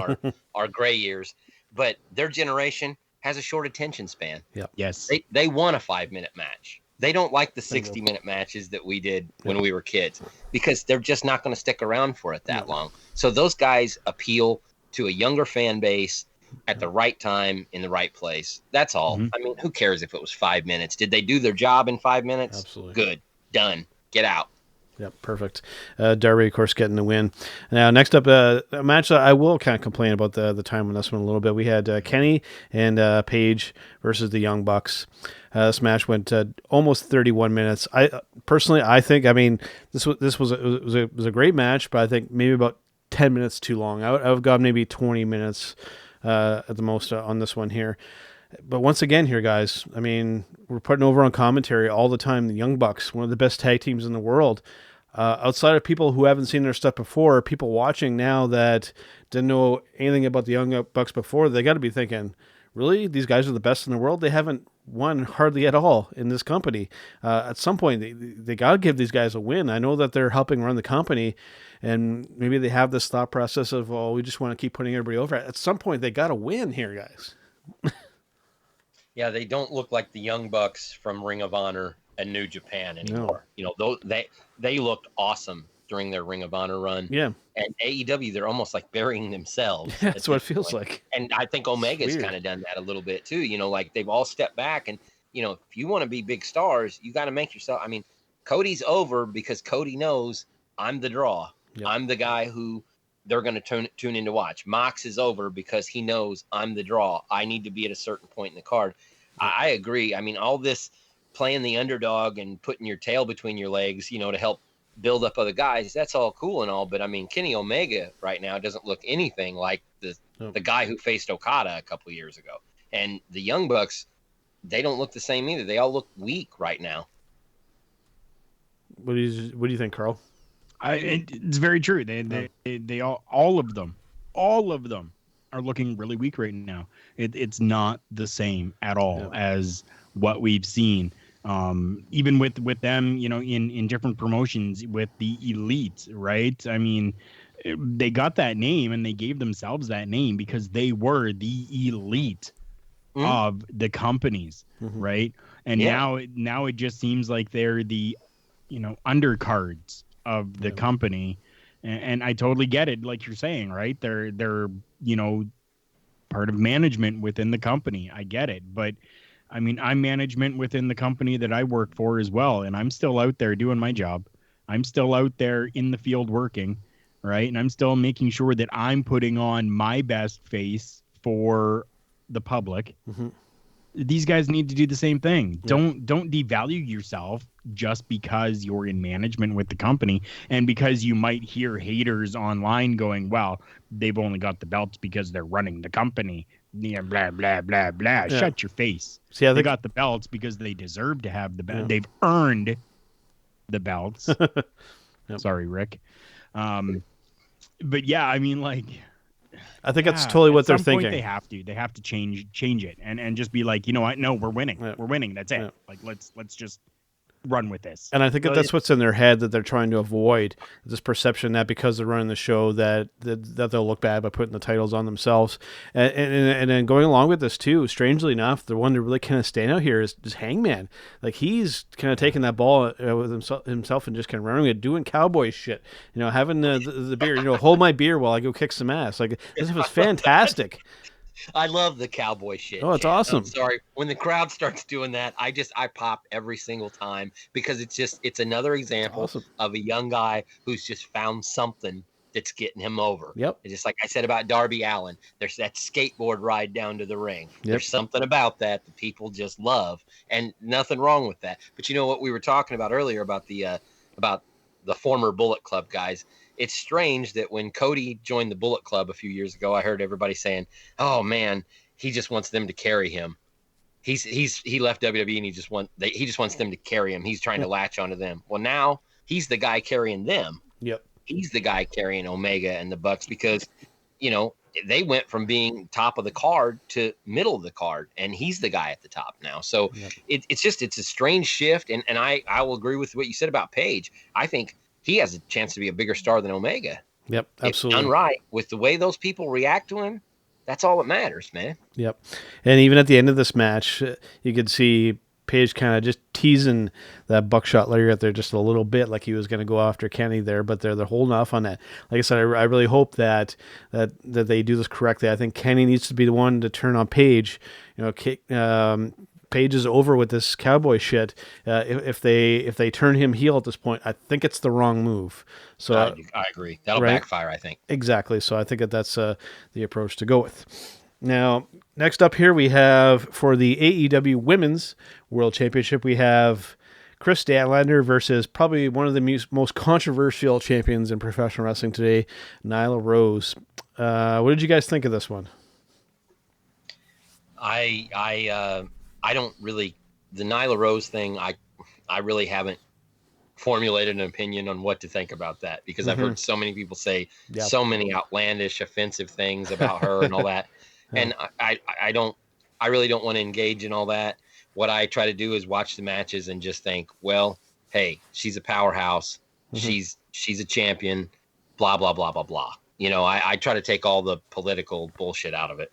our gray years. But their generation has a short attention span. Yep. Yes. They want a 5-minute match. They don't like the 60-minute matches that we did when we were kids, because they're just not going to stick around for it that long. So those guys appeal to a younger fan base at the right time in the right place. That's all. Mm-hmm. I mean, who cares if it was 5 minutes? Did they do their job in 5 minutes? Absolutely. Good. Done. Get out. Yep, perfect. Darby, of course, getting the win. Now, next up, a match that I will kind of complain about the time on this one a little bit. We had Kenny and Paige versus the Young Bucks. This match went almost 31 minutes. I think, I mean, this was a great match, but I think maybe about 10 minutes too long. I've got maybe 20 minutes at the most on this one here. But once again here, guys, I mean, we're putting over on commentary all the time the Young Bucks, one of the best tag teams in the world. Outside of people who haven't seen their stuff before, people watching now that didn't know anything about the Young Bucks before, they got to be thinking, really? These guys are the best in the world? They haven't won hardly at all in this company. At some point, they got to give these guys a win. I know that they're helping run the company, and maybe they have this thought process of, oh, we just want to keep putting everybody over. At some point, they got to win here, guys. Yeah, they don't look like the Young Bucks from Ring of Honor and New Japan anymore. No. You know, they looked awesome during their Ring of Honor run. Yeah. And AEW, they're almost like burying themselves. Yeah, that's what it feels like. And I think Omega's kind of done that a little bit too. You know, like they've all stepped back, and you know, if you want to be big stars, you got to make yourself. I mean, Cody's over because Cody knows I'm the draw. Yep. I'm the guy who they're going to tune in to watch. Mox is over because he knows I'm the draw. I need to be at a certain point in the card. I agree. I mean, all this playing the underdog and putting your tail between your legs, you know, to help build up other guys, that's all cool and all. But I mean, Kenny Omega right now doesn't look anything like the guy who faced Okada a couple of years ago. And the Young Bucks, they don't look the same either. They all look weak right now. What do you think, Carl? It's very true. They all of them are looking really weak right now. It's not the same at all as what we've seen. Even with them, you know, in different promotions with the Elite, right? I mean, they got that name and they gave themselves that name because they were the elite of the companies, right? And now it just seems like they're the, you know, undercards of the company. And I totally get it, like you're saying, right? They're you know, part of management within the company. I get it, but I mean, I'm management within the company that I work for as well, and I'm still out there doing my job. I'm still out there in the field working, right? And I'm still making sure that I'm putting on my best face for the public. These guys need to do the same thing. Don't devalue yourself just because you're in management with the company and because you might hear haters online going, well, they've only got the belts because they're running the company. Yeah, blah, blah, blah, blah. Yeah. Shut your face. See, they got the belts because they deserve to have the belt. Yeah. They've earned the belts. Sorry, Rick. But yeah, I mean, like, I think that's totally what they're thinking. They have to change it and just be like, you know what? No, we're winning. Yeah. We're winning. That's it. Yeah. Like let's just run with this. And I think that's what's in their head that they're trying to avoid, this perception that because they're running the show that they'll look bad by putting the titles on themselves. And then going along with this too, strangely enough, the one to really kind of stand out here is Hangman. Like he's kind of taking that ball with himself and just kind of running it, doing cowboy shit, having the beer, hold my beer while I go kick some ass. Like this was fantastic. I love the cowboy shit. Oh, it's awesome. I'm sorry. When the crowd starts doing that, I pop every single time because it's another example of a young guy who's just found something that's getting him over. Yep. It's just like I said about Darby Allin. There's that skateboard ride down to the ring. Yep. There's something about that people just love, and nothing wrong with that. But you know what we were talking about earlier about the former Bullet Club guys. It's strange that when Cody joined the Bullet Club a few years ago, I heard everybody saying, "Oh man, he just wants them to carry him. He left WWE and he just wants them to carry him. He's trying to latch onto them." Well, now he's the guy carrying them. Yep. He's the guy carrying Omega and the Bucks because, they went from being top of the card to middle of the card, and he's the guy at the top now. So it's a strange shift, and I will agree with what you said about Paige. I think he has a chance to be a bigger star than Omega. Yep, absolutely. If done right, with the way those people react to him, that's all that matters, man. Yep. And even at the end of this match, you could see Paige kind of just teasing that buckshot lariat there just a little bit, like he was going to go after Kenny there, but they're holding off on that. Like I said, I really hope that they do this correctly. I think Kenny needs to be the one to turn on Paige. Paige is over with this cowboy shit. If they turn him heel at this point, I think it's the wrong move. So I agree. That'll backfire, I think. Exactly. So I think that's the approach to go with. Now, next up here we have for the AEW Women's World Championship, we have Chris Statlander versus probably one of the most controversial champions in professional wrestling today, Nyla Rose. What did you guys think of this one? I don't really, the Nyla Rose thing, I really haven't formulated an opinion on what to think about that because I've heard so many people say so many outlandish, offensive things about her and all that. And I really don't want to engage in all that. What I try to do is watch the matches and just think, well, hey, she's a powerhouse. She's a champion, blah, blah, blah, blah, blah. I try to take all the political bullshit out of it.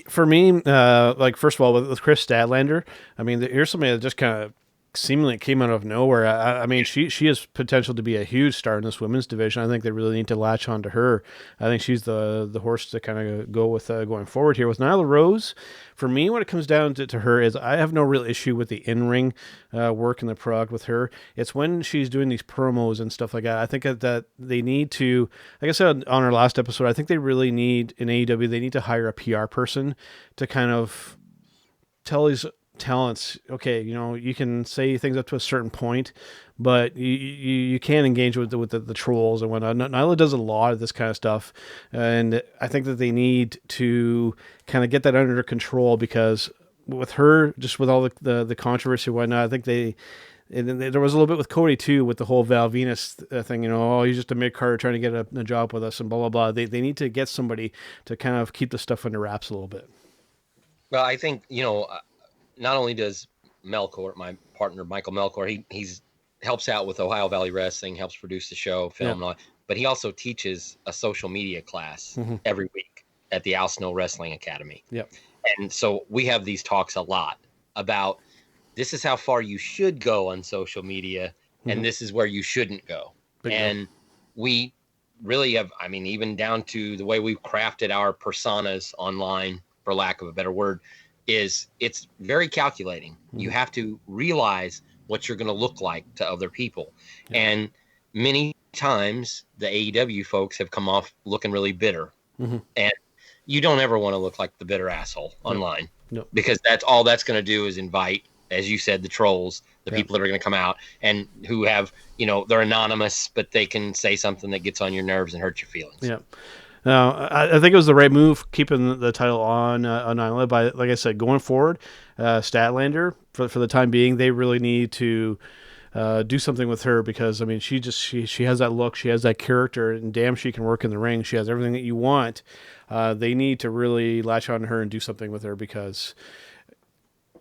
For me, first of all, with Chris Statlander, I mean, here's somebody that just kind of seemingly came out of nowhere. I mean, she has potential to be a huge star in this women's division. I think they really need to latch on to her. I think she's the horse to kind of go with going forward here. With Nyla Rose, for me, when it comes down to her, is I have no real issue with the in-ring work and the product with her. It's when she's doing these promos and stuff like that. I think that they need to, like I said on our last episode, I think they really need, in AEW, they need to hire a PR person to kind of tell these talents, okay, you can say things up to a certain point, but you can't engage with the trolls and whatnot. Nyla does a lot of this kind of stuff, and I think that they need to kind of get that under control because with her, just with all the controversy and whatnot, I think there was a little bit with Cody too, with the whole Val Venus thing, he's just a mid-carder trying to get a job with us and blah, blah, blah. They need to get somebody to kind of keep the stuff under wraps a little bit. Well, I think, not only does Melkor, my partner, Michael Melkor, he's helps out with Ohio Valley Wrestling, helps produce the show, film, and all, but he also teaches a social media class every week at the Al Snow Wrestling Academy. Yep. And so we have these talks a lot about this is how far you should go on social media, and this is where you shouldn't go. And we really have, I mean, even down to the way we've crafted our personas online, for lack of a better word, is it's very calculating. You have to realize what you're going to look like to other people. And many times the AEW folks have come off looking really bitter. And you don't ever want to look like the bitter asshole online. Because that's all that's going to do is invite, as you said, the trolls, the people that are going to come out and who have, they're anonymous, but they can say something that gets on your nerves and hurt your feelings. I think it was the right move keeping the title on Nyla. But like I said, going forward, Statlander for the time being, they really need to do something with her, because I mean she has that look, she has that character, and damn, she can work in the ring. She has everything that you want. They need to really latch on to her and do something with her, because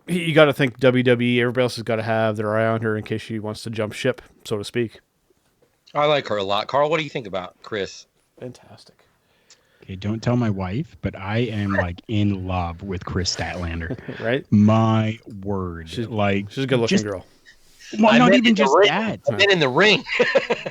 you got to think WWE, everybody else has got to have their eye on her in case she wants to jump ship, so to speak. I like her a lot. Carl, what do you think about Chris? Fantastic. Okay, don't tell my wife, but I am like in love with Chris Statlander. Right? My word. She's like a good-looking girl. Well, not even just that. I've been in the ring.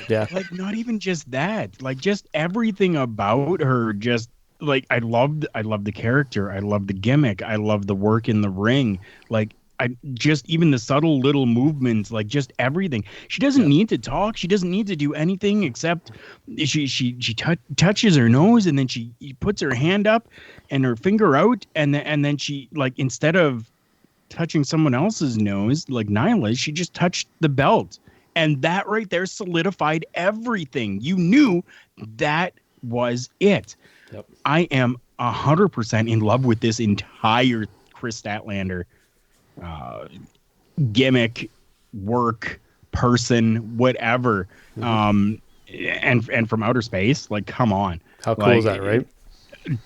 Yeah. Like, not even just that. Like, just everything about her. Just like I loved the character. I love the gimmick. I love the work in the ring. Like, I just even the subtle little movements. Like, just everything. She doesn't need to talk. She doesn't need to do anything except she touches her nose, and then she puts her hand up and her finger out, and then she, like, instead of touching someone else's nose like Nyla, she just touched the belt, and that right there solidified everything. You knew that was it. Yep. I am 100% in love with this entire Chris Statlander gimmick, work, person, whatever. And from outer space, like, come on. How cool is that, right?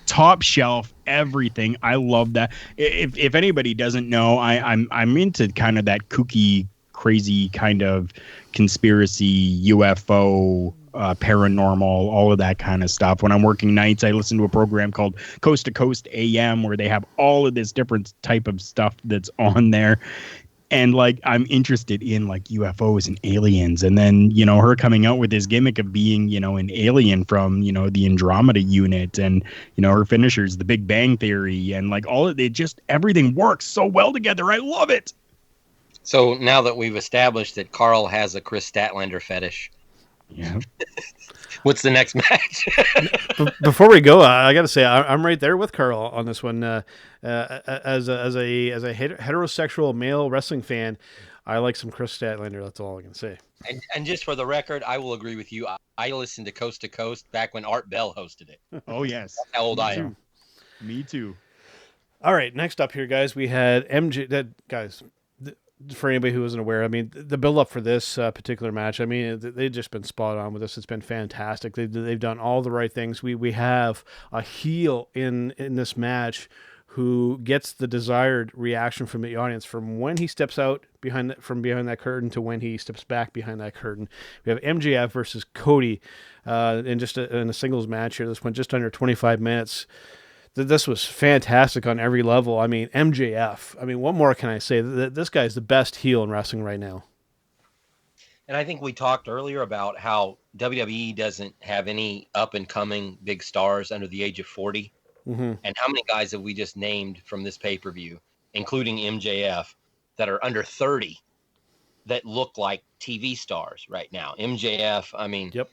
Top shelf, everything. I love that. If anybody doesn't know, I'm into kind of that kooky, crazy kind of conspiracy, UFO, paranormal, all of that kind of stuff. When I'm working nights, I listen to a program called Coast to Coast AM, where they have all of this different type of stuff that's on there. And like, I'm interested in like UFOs and aliens, and then, you know, her coming out with this gimmick of being, you know, an alien from, you know, the Andromeda unit, and, you know, her finishers, the Big Bang Theory, and like all of it, just everything works so well together. I love it. So now that we've established that Carl has a Chris Statlander fetish, Yeah. what's the next match? Before we go, I got to say I'm right there with Carl on this one. As a heterosexual male wrestling fan, I like some Chris Statlander. That's all I can say. And just for the record, I will agree with you. I listened to Coast to Coast back when Art Bell hosted it. Oh yes. That's how old I am. Me too. All right, next up here, guys, we had MJ. For anybody who isn't aware, I mean, the build-up for this particular match, I mean, they've just been spot on with this. It's been fantastic. They've done all the right things. We have a heel in this match who gets the desired reaction from the audience from when he steps out behind that curtain to when he steps back behind that curtain. We have MJF versus Cody in a singles match here. This went just under 25 minutes. This was fantastic on every level. I mean, MJF. I mean, what more can I say? This guy's the best heel in wrestling right now. And I think we talked earlier about how WWE doesn't have any up-and-coming big stars under the age of 40. Mm-hmm. And how many guys have we just named from this pay-per-view, including MJF, that are under 30 that look like TV stars right now? MJF, I mean, yep.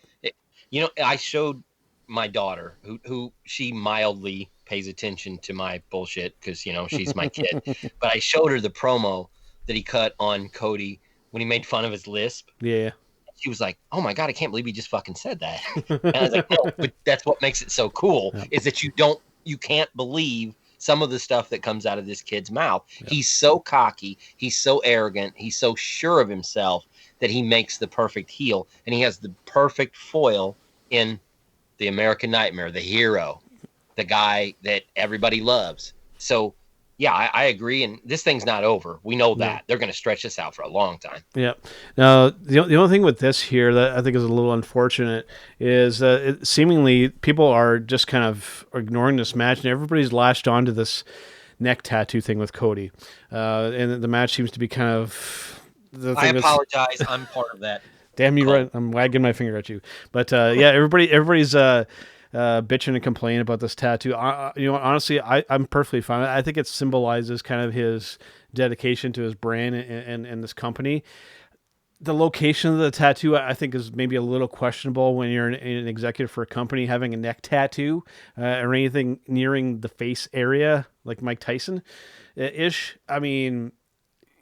I showed my daughter, who she mildly pays attention to my bullshit because, you know, she's my kid. But I showed her the promo that he cut on Cody when he made fun of his lisp. Yeah. She was like, "Oh my God, I can't believe he just fucking said that." And I was like, "No, but that's what makes it so cool is that you can't believe some of the stuff that comes out of this kid's mouth. Yeah. He's so cocky. He's so arrogant. He's so sure of himself that he makes the perfect heel. And he has the perfect foil in the American Nightmare, the hero, the guy that everybody loves. So, yeah, I agree. And this thing's not over. We know that. Yeah. They're going to stretch this out for a long time. Yeah. Now, the only thing with this here that I think is a little unfortunate is that seemingly people are just kind of ignoring this match, and everybody's latched onto this neck tattoo thing with Cody. And the match seems to be kind of... I apologize. I'm part of that. Damn you, right. I'm wagging my finger at you. But, yeah, everybody's... bitching and complaining about this tattoo. Honestly, I'm perfectly fine. I think it symbolizes kind of his dedication to his brand and this company. The location of the tattoo, I think, is maybe a little questionable when you're an executive for a company having a neck tattoo or anything nearing the face area like Mike Tyson ish. I mean,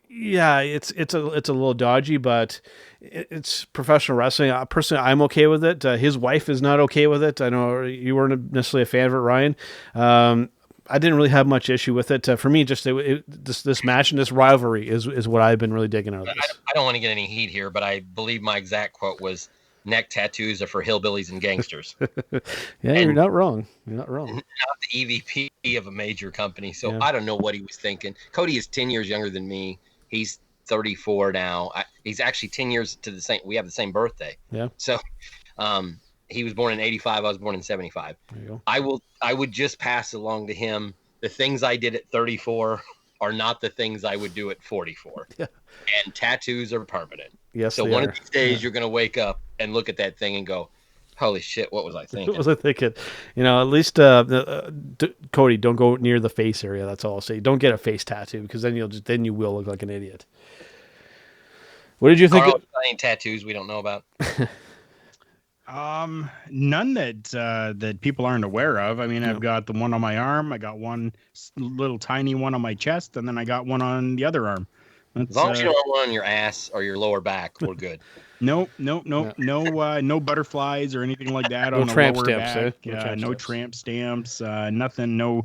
yeah, it's a little dodgy, but it's professional wrestling. Personally, I'm okay with it. His wife is not okay with it. I know you weren't necessarily a fan of it, Ryan. I didn't really have much issue with it. For me, just this match and this rivalry is what I've been really digging out of this. I don't want to get any heat here, but I believe my exact quote was, "Neck tattoos are for hillbillies and gangsters." Yeah, you're not wrong. You're not wrong. Not the EVP of a major company, so I don't know what he was thinking. Cody is 10 years younger than me. He's 34 now. He's actually 10 years to the same. We have the same birthday. Yeah. So, he was born in 85. I was born in 75. There you go. I would just pass along to him the things I did at 34 are not the things I would do at 44. Yeah. And tattoos are permanent. Yes. So one of these days you're going to wake up and look at that thing and go, "Holy shit, what was I thinking?" What was I thinking? At least Cody, don't go near the face area. That's all I'll say. Don't get a face tattoo because then you will look like an idiot. What did you think? Any tattoos we don't know about? None that people aren't aware of. I mean, I've got the one on my arm. I got one little tiny one on my chest, and then I got one on the other arm. As long as you don't have one on your ass or your lower back, we're good. No butterflies or anything like that on the tramp lower stamps, back. No tramp stamps. Nothing. No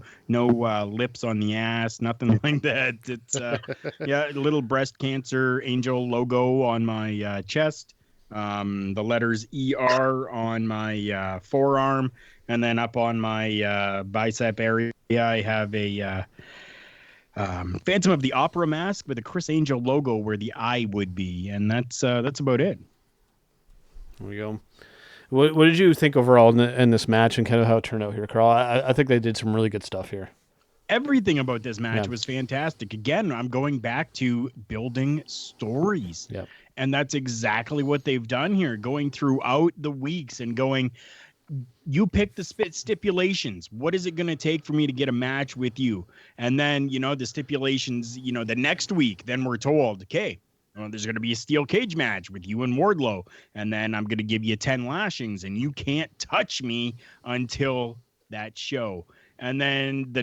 lips on the ass. Nothing like that. It's little breast cancer angel logo on my chest. The letters ER on my forearm, and then up on my bicep area, I have a Phantom of the Opera mask with a Chris Angel logo where the eye would be, and that's about it. There we go. What did you think overall in this match and kind of how it turned out here, Carl? I think they did some really good stuff here. Everything about this match was fantastic. Again, I'm going back to building stories. Yep. And that's exactly what they've done here, going throughout the weeks and going, you pick the stipulations. What is it going to take for me to get a match with you? And then, the stipulations, the next week, then we're told, okay, there's going to be a steel cage match with you and Wardlow. And then I'm going to give you 10 lashings and you can't touch me until that show. And then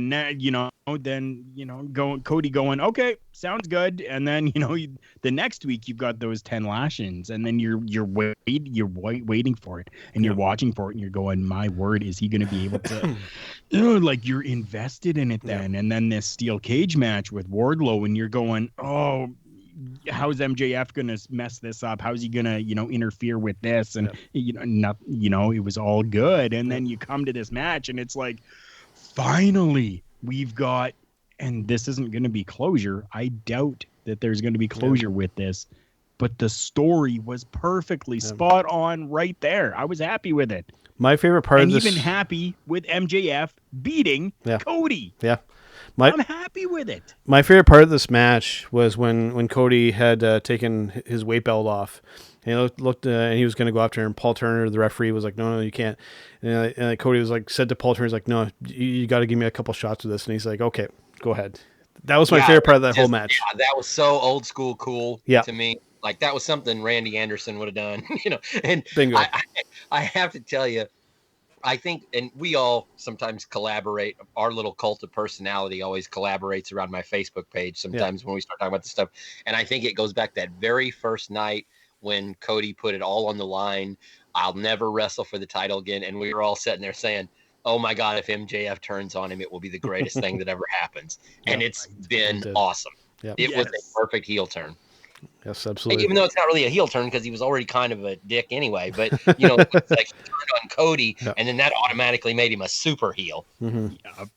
Cody going, okay, sounds good. And then, the next week you've got those 10 lashings and then you're waiting for it and you're watching for it and you're going, my word, is he going to be able to, like you're invested in it then. Yeah. And then this steel cage match with Wardlow and you're going, oh, how's MJF going to mess this up? How's he going to, interfere with this? And, it was all good. And then you come to this match and it's like, finally, we've got, and this isn't going to be closure. I doubt that there's going to be closure with this, but the story was perfectly spot on right there. I was happy with it. My favorite part of this, even happy with MJF beating Cody. Yeah. I'm happy with it. My favorite part of this match was when Cody had taken his weight belt off. And he looked and he was going to go after him. Paul Turner, the referee, was like, no, you can't. And Cody was like, said to Paul Turner, he's like, no, you got to give me a couple shots of this. And he's like, okay, go ahead. That was my favorite part of that whole match. Yeah, that was so old school cool to me. Like that was something Randy Anderson would have done, And bingo. I have to tell you, I think, and we all sometimes collaborate. Our little cult of personality always collaborates around my Facebook page sometimes when we start talking about this stuff. And I think it goes back that very first night when Cody put it all on the line. I'll never wrestle for the title again. And we were all sitting there saying, oh my God, if MJF turns on him, it will be the greatest thing that ever happens. And it's been awesome. Yep. It was a perfect heel turn. Yes, absolutely. Even though it's not really a heel turn because he was already kind of a dick anyway, but it's like he turned on Cody and then that automatically made him a super heel. Mm-hmm. Yep.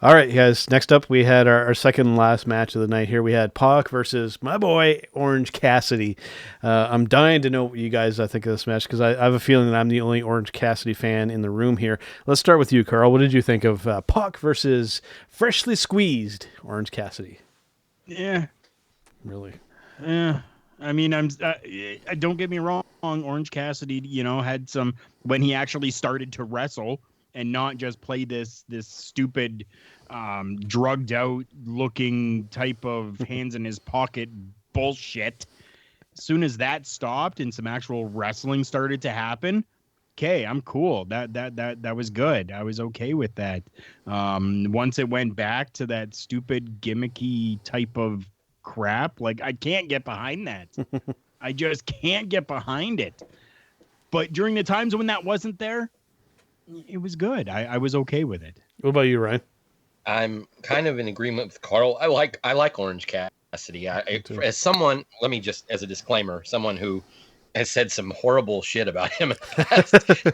All right, guys. Next up, we had our second and last match of the night here. We had Pac versus my boy, Orange Cassidy. I'm dying to know what you guys think of this match because I have a feeling that I'm the only Orange Cassidy fan in the room here. Let's start with you, Carl. What did you think of Pac versus freshly squeezed Orange Cassidy? Yeah. Really? Yeah. I mean, don't get me wrong. Orange Cassidy, had some when he actually started to wrestle and not just play this stupid, drugged out looking type of hands in his pocket bullshit. As soon as that stopped and some actual wrestling started to happen, okay, I'm cool. That was good. I was okay with that. Once it went back to that stupid gimmicky type of crap, like I can't get behind that. I just can't get behind it. But during the times when that wasn't there, it was good. I was okay with it. What about you, Ryan? I'm kind of in agreement with Carl. I like Orange Cassidy. As someone, let me just, as a disclaimer, someone who has said some horrible shit about him in the past,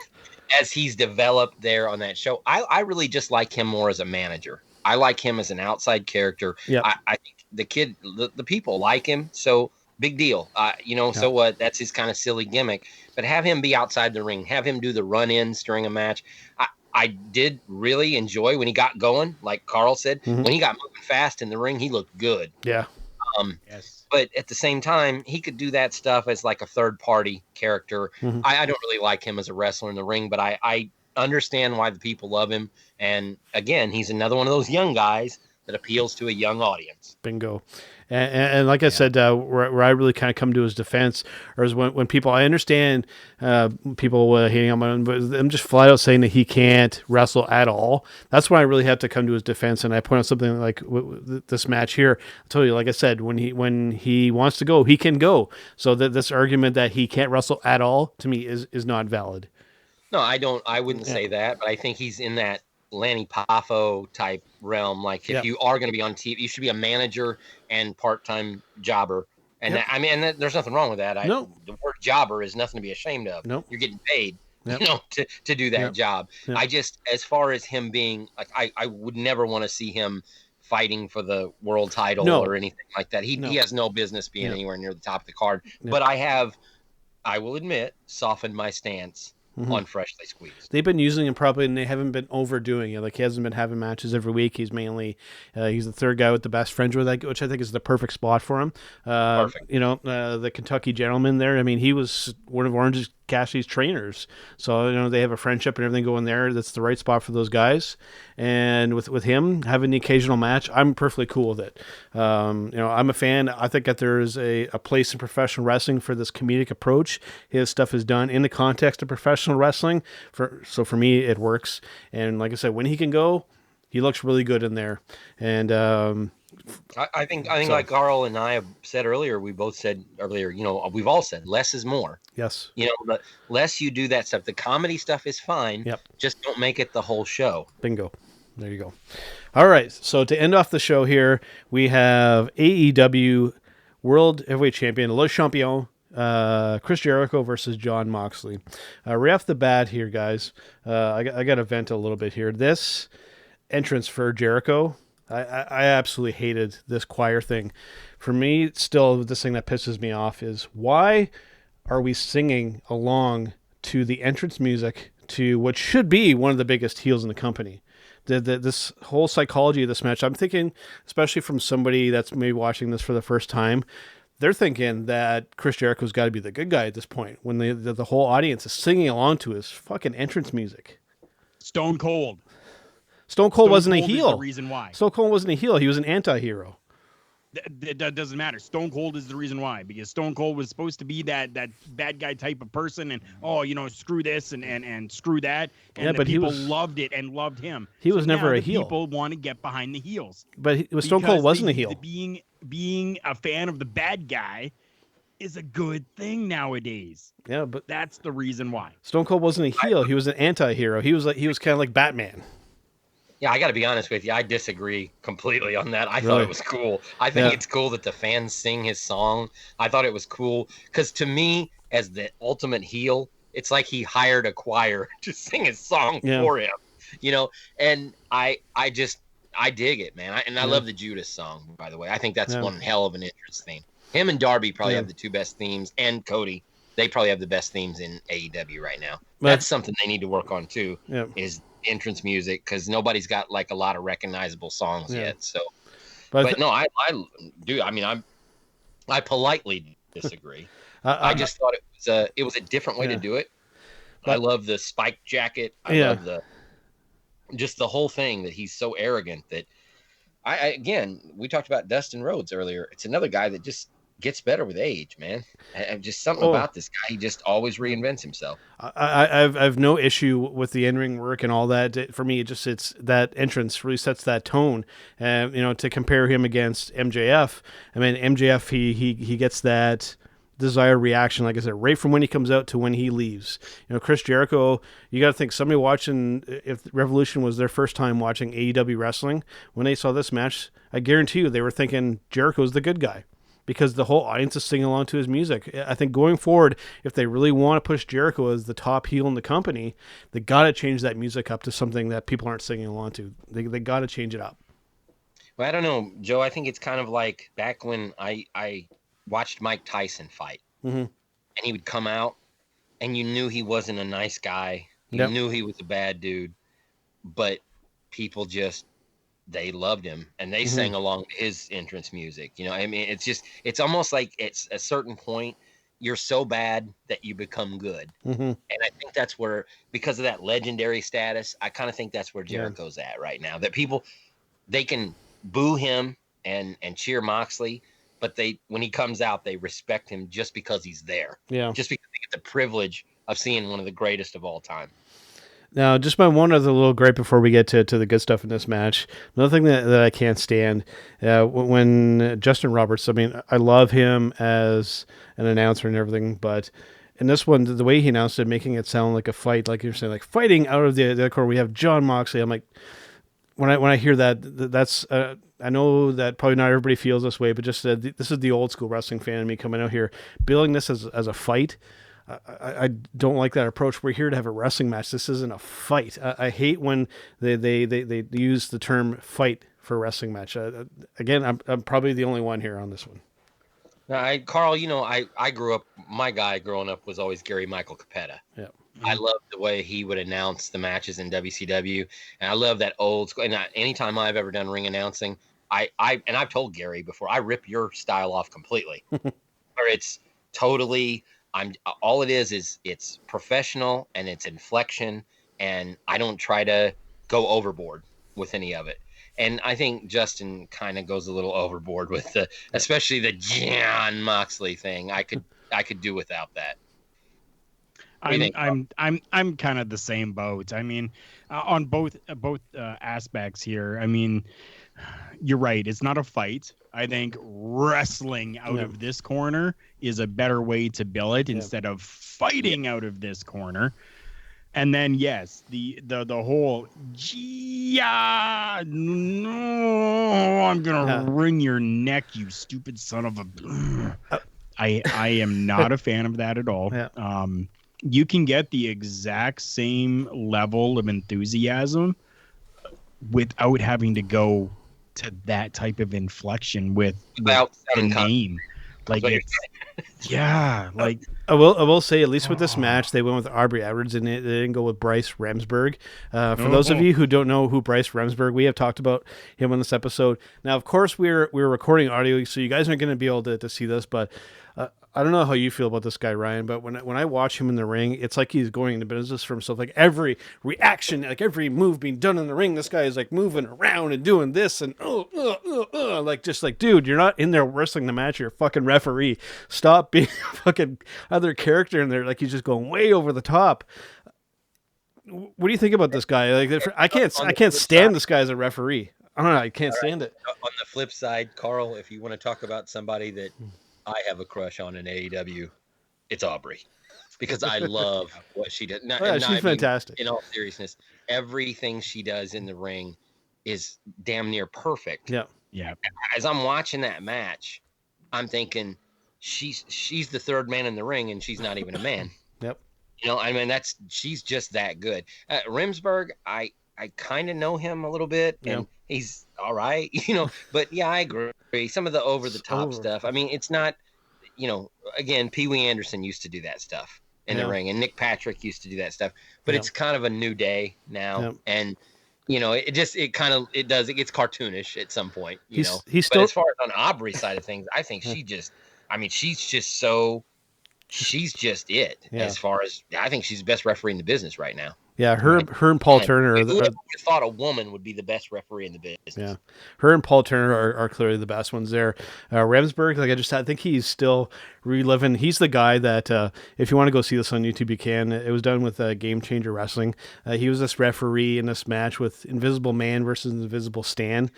as he's developed there on that show, I really just like him more as a manager. I like him as an outside character. Yep. I think the kid, the people like him, so big deal. So what? That's his kind of silly gimmick. But have him be outside the ring. Have him do the run-ins during a match. I did really enjoy when he got going, like Carl said. Mm-hmm. When he got moving fast in the ring, he looked good. Yeah. Yes. But at the same time, he could do that stuff as like a third-party character. Mm-hmm. I don't really like him as a wrestler in the ring, but I understand why the people love him. And again, he's another one of those young guys that appeals to a young audience. Bingo. And like I said, where I really kind of come to his defense, or is when people, I understand people hating on him, but I'm just flat out saying that he can't wrestle at all. That's when I really have to come to his defense, and I point out something like this match here. I told you, like I said, when he wants to go, he can go. So this argument that he can't wrestle at all, to me, is not valid. No, I wouldn't say that, but I think he's in that Lanny Poffo type realm. Like if you are going to be on TV, you should be a manager and part-time jobber. And there's nothing wrong with that. The word jobber is nothing to be ashamed of. Nope. You're getting paid, to do that job. Yep. I just, as far as him being like, I would never want to see him fighting for the world title or anything like that. He has no business being anywhere near the top of the card. But I will admit, softened my stance on Freshly Squeezed. They've been using him probably, and they haven't been overdoing it. Like, he hasn't been having matches every week. He's mainly he's the third guy with the best fringe, which I think is the perfect spot for him. Perfect. The Kentucky gentleman there. I mean, he was one of Orange Cassidy's trainers, so they have a friendship and everything going there. That's the right spot for those guys. And with him having the occasional match, I'm perfectly cool with it. I'm a fan. I think that there is a place in professional wrestling for this comedic approach. His stuff is done in the context of professional wrestling. So for me, it works. And like I said, when he can go, he looks really good in there. And I think like Carl and I have said earlier, we've all said less is more. Yes. The less you do that stuff, the comedy stuff is fine. Yep. Just don't make it the whole show. Bingo. There you go. All right. So to end off the show here, we have AEW World Heavyweight Champion Le Champion, Chris Jericho versus Jon Moxley. Right off the bat here, guys, I got to vent a little bit here. This entrance for Jericho, I absolutely hated this choir thing. For me, still, this thing that pisses me off is, why are we singing along to the entrance music to what should be one of the biggest heels in the company? This whole psychology of this match, I'm thinking, especially from somebody that's maybe watching this for the first time, they're thinking that Chris Jericho's got to be the good guy at this point, when the whole audience is singing along to his fucking entrance music. Stone Cold wasn't a heel. Is the reason why. Stone Cold wasn't a heel. He was an anti-hero. That doesn't matter. Stone Cold is the reason why, because Stone Cold was supposed to be that bad guy type of person, and screw this and screw that, and but people loved it and loved him. He was never a heel. People want to get behind the heels, but Stone Cold wasn't a heel. Being a fan of the bad guy is a good thing nowadays. Yeah, but that's the reason why. Stone Cold wasn't a heel. He was an anti-hero. He was kind of like Batman. Yeah, I got to be honest with you. I disagree completely on that. I thought it was cool. I think it's cool that the fans sing his song. I thought it was cool because, to me, as the ultimate heel, it's like he hired a choir to sing his song for him. And I dig it, man. I love the Judas song, by the way. I think that's one hell of an entrance theme. Him and Darby probably have the two best themes, and Cody. They probably have the best themes in AEW right now. That's something they need to work on too. Is entrance music, because nobody's got like a lot of recognizable songs yet. So, but no, I do. I mean, I politely disagree. I just thought it was a different way to do it. I love the spike jacket. I love the whole thing, that he's so arrogant that again, we talked about Dustin Rhodes earlier. It's another guy that just gets better with age, man. Just something about this guy. He just always reinvents himself. I've no issue with the in-ring work and all that. For me, it's that entrance really sets that tone. To compare him against MJF. I mean, MJF, he gets that desired reaction, like I said, right from when he comes out to when he leaves. Chris Jericho, you got to think somebody watching, if Revolution was their first time watching AEW wrestling, when they saw this match, I guarantee you they were thinking Jericho's the good guy, because the whole audience is singing along to his music. I think going forward, if they really want to push Jericho as the top heel in the company, they got to change that music up to something that people aren't singing along to. They got to change it up. Well, I don't know, Joe. I think it's kind of like back when I watched Mike Tyson fight, and he would come out, and you knew he wasn't a nice guy. You knew he was a bad dude, but people just, they loved him, and they sang along to his entrance music. I mean, it's almost like it's a certain point, you're so bad that you become good. And I think that's where, because of that legendary status, I kind of think that's where Jericho's at right now, that people, they can boo him and cheer Moxley, but when he comes out, they respect him just because he's there. Yeah. Just because they get the privilege of seeing one of the greatest of all time. Now, just my one other little gripe before we get to the good stuff in this match. Another thing that I can't stand, when Justin Roberts, I mean, I love him as an announcer and everything, but in this one, the way he announced it, making it sound like a fight, like you're saying, like fighting out of the corner, we have John Moxley. I'm like, when I hear that's I know that probably not everybody feels this way, but just this is the old school wrestling fan in me coming out here, billing this as a fight. I don't like that approach. We're here to have a wrestling match. This isn't a fight. I hate when they use the term fight for a wrestling match. Again, I'm probably the only one here on this one. Carl, I grew up, my guy growing up was always Gary Michael Capetta. Yeah. I love the way he would announce the matches in WCW, and I love that old school. And anytime I've ever done ring announcing, I've told Gary before, I rip your style off completely, or it's totally. All it is it's professional and it's inflection, and I don't try to go overboard with any of it. And I think Justin kind of goes a little overboard with especially the John Moxley thing. I could do without that. I'm kind of the same boat. I mean, on both aspects here. I mean, you're right. It's not a fight. I think wrestling out of this corner is a better way to bill it instead of fighting out of this corner. And then yes, the whole no, I'm gonna wring your neck, you stupid son of a. I am not a fan of that at all. Yeah. You can get the exact same level of enthusiasm without having to go to that type of inflection with the name. Like it's, like I will say, at least with this match, they went with Aubrey Edwards and they didn't go with Bryce Remsburg. For those of you who don't know who Bryce Remsburg, we have talked about him on this episode. Now, of course, we're recording audio, so you guys aren't going to be able to see this, but I don't know how you feel about this guy, Ryan, but when I watch him in the ring, it's like he's going into business for himself. Like every reaction, like every move being done in the ring, this guy is like moving around and doing this and like just like, dude, you're not in there wrestling the match. You're a fucking referee. Stop being a fucking other character in there. Like he's just going way over the top. What do you think about this guy? Like I can't stand this guy as a referee. I don't know. I can't stand it. On the flip side, Carl, if you want to talk about somebody that I have a crush on in AEW, it's Aubrey, because I love what she does. She's fantastic. In all seriousness, everything she does in the ring is damn near perfect. Yeah. As I'm watching that match, I'm thinking she's the third man in the ring, and she's not even a man. Yep. I mean, she's just that good. Remsburg, I kind of know him a little bit, and he's all right, but yeah, I agree. Some of the over the top stuff. I mean, it's not, again, Pee Wee Anderson used to do that stuff in the ring, and Nick Patrick used to do that stuff, but it's kind of a new day now. And, it gets cartoonish at some point, but as far as on Aubrey's side of things, I think she's just it as far as, I think she's the best referee in the business right now. Yeah, her and Paul Turner. Who would have thought a woman would be the best referee in the business? Yeah, her and Paul Turner are clearly the best ones there. Remsburg, I think he's still reliving. He's the guy that if you want to go see this on YouTube, you can. It was done with Game Changer Wrestling. He was this referee in this match with Invisible Man versus Invisible Stan.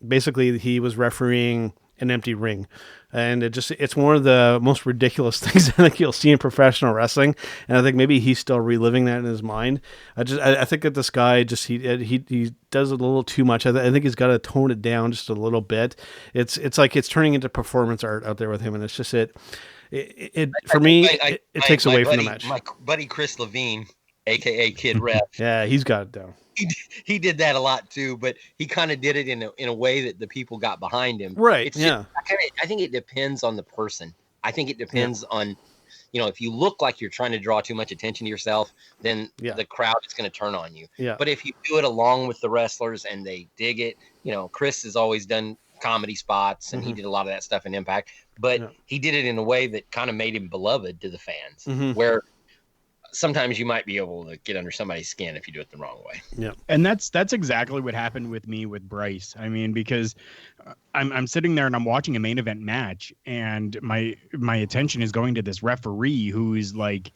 Basically, he was refereeing an empty ring. And it's one of the most ridiculous things I think you'll see in professional wrestling. And I think maybe he's still reliving that in his mind. I think that this guy he does a little too much. I think he's got to tone it down just a little bit. It's like it's turning into performance art out there with him. And it's just it takes away from the match. My buddy Chris Levine, aka Kid Ref. Yeah, he's got it down. He did that a lot too, but he kind of did it in a way that the people got behind him. Right. It's yeah. I think it depends on the person. I think it depends on, if you look like you're trying to draw too much attention to yourself, then the crowd is going to turn on you. Yeah. But if you do it along with the wrestlers and they dig it, Chris has always done comedy spots and he did a lot of that stuff in Impact, but he did it in a way that kind of made him beloved to the fans, where sometimes you might be able to get under somebody's skin if you do it the wrong way. Yeah. And that's exactly what happened with me with Bryce. I mean, because I'm sitting there and I'm watching a main event match and my attention is going to this referee who is like,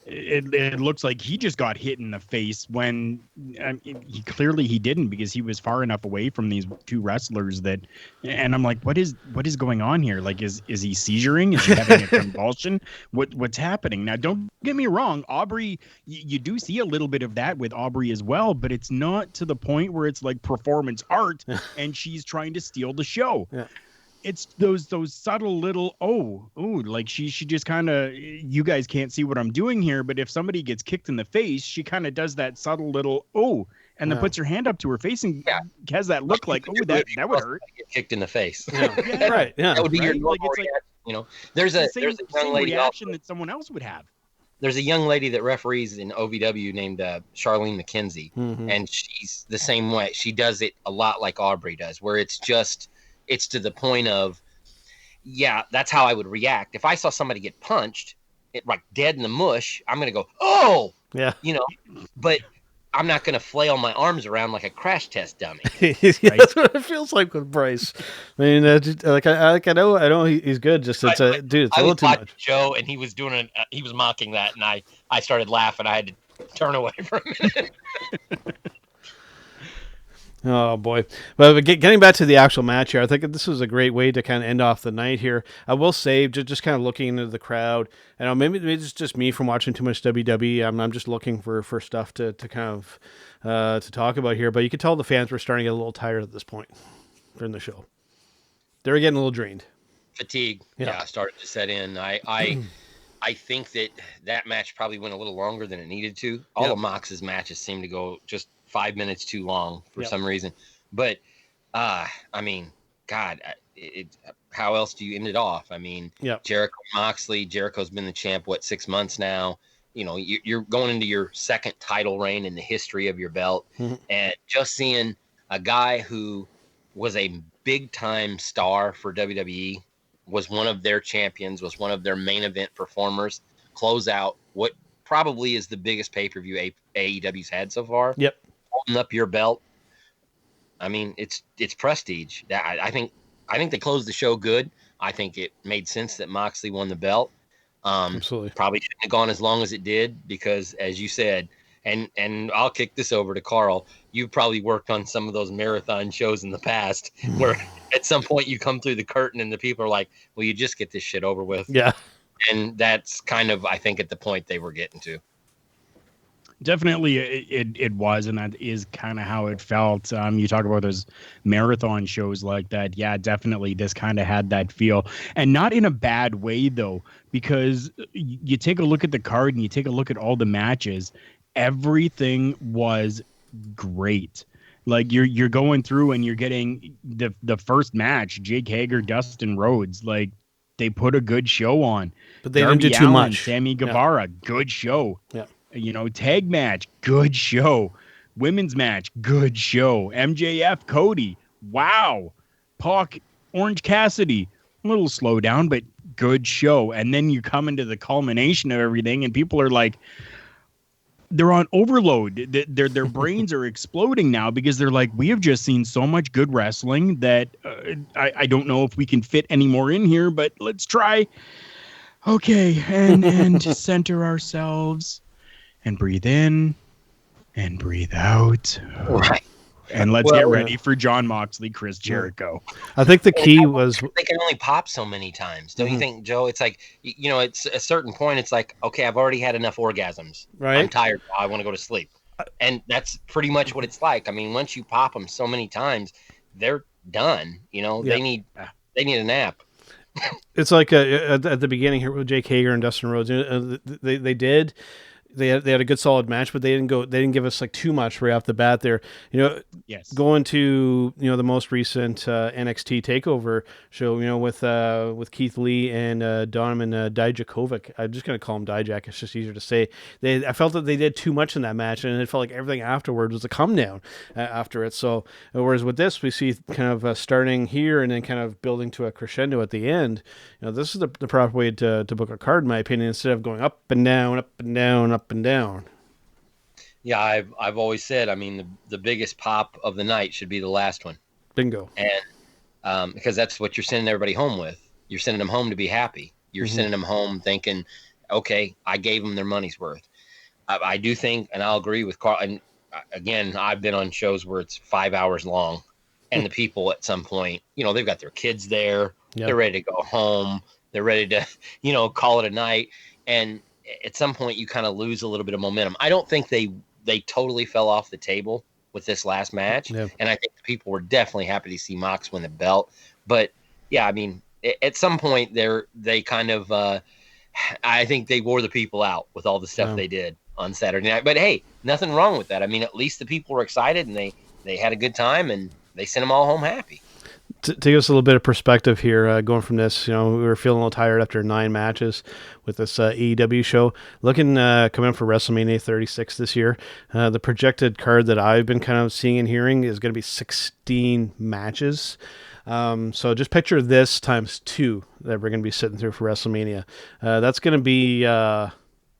it looks like he just got hit in the face when he didn't, because he was far enough away from these two wrestlers and I'm like, what is going on here? Like, is he seizuring? Is he having a convulsion? What's happening? Now, don't get me wrong. Aubrey, you do see a little bit of that with Aubrey as well, but it's not to the point where it's like performance art and she's trying to steal the show. Yeah. It's those subtle little, like she just kind of, you guys can't see what I'm doing here, but if somebody gets kicked in the face, she kind of does that subtle little, and then puts her hand up to her face and has that look like, that would hurt. Get kicked in the face. Yeah. Right. Yeah. That would be your like, it's like, there's a young lady reaction that someone else would have. There's a young lady that referees in OVW named Charlene McKenzie, and she's the same way. She does it a lot like Aubrey does, where it's to the point of, that's how I would react. If I saw somebody get punched, like dead in the mush, I'm going to go, oh, but I'm not going to flail my arms around like a crash test dummy. That's what it feels like with Bryce. I mean, I know he's good. Just it's a little too much. Joe, and he was he was mocking that, and I started laughing. I had to turn away for a minute. Oh, boy. But getting back to the actual match here, I think this was a great way to kind of end off the night here. I will say, just kind of looking into the crowd, and maybe it's just me from watching too much WWE. I'm just looking for stuff to kind of to talk about here. But you could tell the fans were starting to get a little tired at this point during the show. They were getting a little drained. Fatigue, started to set in. I think that match probably went a little longer than it needed to. All of Mox's matches seemed to go just 5 minutes too long for some reason. But, I mean, God, how else do you end it off? I mean, Jericho Moxley, Jericho's been the champ, 6 months now? You're going into your second title reign in the history of your belt. And just seeing a guy who was a big-time star for WWE, was one of their champions, was one of their main event performers, close out what probably is the biggest pay-per-view AEW's had so far. Yep. Holding up your belt. I mean, it's prestige. I think they closed the show good. I think it made sense that Moxley won the belt. Absolutely. Probably shouldn't have gone as long as it did because, as you said, and I'll kick this over to Carl. You've probably worked on some of those marathon shows in the past where at some point you come through the curtain and the people are like, "Well, you just get this shit over with." Yeah. And that's kind of, I think, at the point they were getting to. Definitely, it was, and that is kind of how it felt. You talk about those marathon shows like that. Yeah, definitely, this kind of had that feel, and not in a bad way though, because you take a look at the card and you take a look at all the matches. Everything was great. Like you're going through and you're getting the first match, Jake Hager, Dustin Rhodes. Like they put a good show on, but they Darby didn't do too Allin, much. Sammy Guevara, good show. Yeah. Tag match, good show. Women's match, good show. MJF, Cody, wow. Pac, Orange Cassidy, a little slow down, but good show. And then you come into the culmination of everything, and people are like, they're on overload. Their brains are exploding now because they're like, we have just seen so much good wrestling that I don't know if we can fit any more in here, but let's try. Okay, and to center ourselves. And breathe in and breathe out. Right. And let's get ready for Jon Moxley, Chris Jericho. I think the key was they can only pop so many times. Don't you think, Joe? It's like, it's a certain point. It's like, okay, I've already had enough orgasms. Right. I'm tired now. I want to go to sleep. And that's pretty much what it's like. I mean, once you pop them so many times, they're done. They need a nap. It's like at the beginning here with Jake Hager and Dustin Rhodes. They had a good solid match, but they didn't give us like too much right off the bat there. Yes. Going to the most recent NXT Takeover show, with Keith Lee and Donovan Dijakovic. I'm just gonna call him Dijak. It's just easier to say. I felt that they did too much in that match, and it felt like everything afterwards was a come down after it. So whereas with this, we see kind of starting here and then kind of building to a crescendo at the end. This is the proper way to book a card, in my opinion, instead of going up and down, up and down, up and down. Yeah, I've always said, I mean, the biggest pop of the night should be the last one. Bingo. And because that's what you're sending everybody home with. You're sending them home to be happy. You're sending them home thinking, okay, I gave them their money's worth. I do think, and I'll agree with Carl. And again, I've been on shows where it's 5 hours long, and the people at some point, they've got their kids there. Yep. They're ready to go home. They're ready to, call it a night. And at some point, you kind of lose a little bit of momentum. I don't think they totally fell off the table with this last match. Yep. And I think the people were definitely happy to see Mox win the belt. But yeah, I mean, at some point they kind of, I think they wore the people out with all the stuff they did on Saturday night. But hey, nothing wrong with that. I mean, at least the people were excited and they had a good time and they sent them all home happy. To give us a little bit of perspective here, going from this, we were feeling a little tired after 9 matches with this AEW show. Looking coming for WrestleMania 36 this year, the projected card that I've been kind of seeing and hearing is going to be 16 matches. So just picture this times 2 that we're going to be sitting through for WrestleMania. That's going to be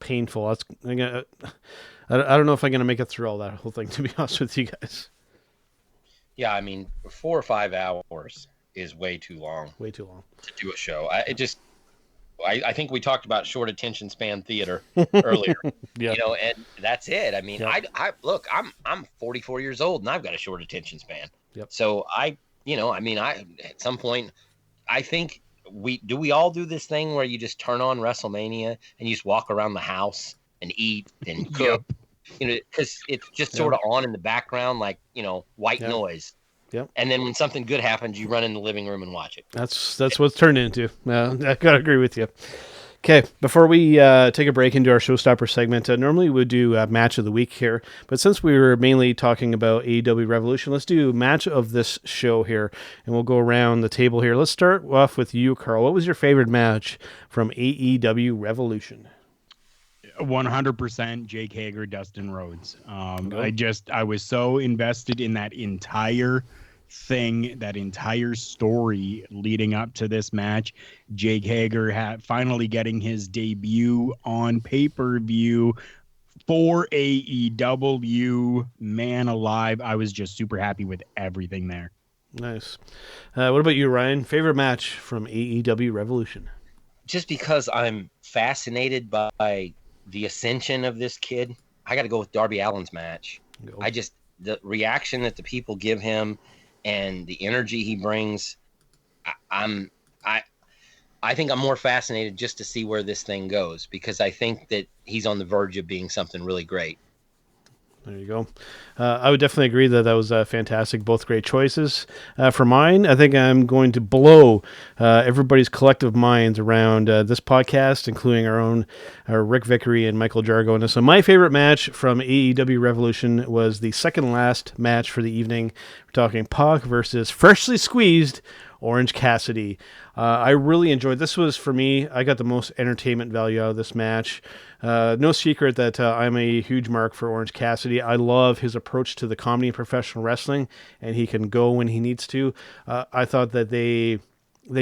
painful. I don't know if I'm going to make it through all that whole thing, to be honest with you guys. Yeah, I mean, 4 or 5 hours is way too long. Way too long to do a show. I think we talked about short attention span theater earlier. Yeah. And that's it. I mean, yep. I look, I'm 44 years old and I've got a short attention span. Yep. So I at some point, I think we all do this thing where you just turn on WrestleMania and you just walk around the house and eat and cook. Yep. Because it's just sort of on in the background, like, white noise. Yep. And then when something good happens, you run in the living room and watch it. That's what's turned into. I gotta agree with you. Okay, before we take a break into our Showstopper segment, normally we would do a match of the week here, but since we were mainly talking about AEW Revolution, let's do match of this show here, and we'll go around the table here. Let's start off with you, Carl. What was your favorite match from AEW Revolution? 100% Jake Hager, Dustin Rhodes. I was so invested in that entire thing, that entire story leading up to this match. Jake Hager finally getting his debut on pay-per-view for AEW. Man alive, I was just super happy with everything there. Nice. What about you, Ryan? Favorite match from AEW Revolution? Just because I'm fascinated by the ascension of this kid, I got to go with Darby Allin's match. The reaction that the people give him and the energy he brings, I think I'm more fascinated just to see where this thing goes, because I think that he's on the verge of being something really great. There you go. I would definitely agree that was fantastic. Both great choices. For mine, I think I'm going to blow everybody's collective minds around this podcast, including our own Rick Vickery and Michael Jargo. So my favorite match from AEW Revolution was the second last match for the evening. We're talking Pac versus freshly squeezed Orange Cassidy. I really enjoyed this. Was, for me, I got the most entertainment value out of this match. No secret that I'm a huge mark for Orange Cassidy. I love his approach to the comedy and professional wrestling, and he can go when he needs to. I thought that they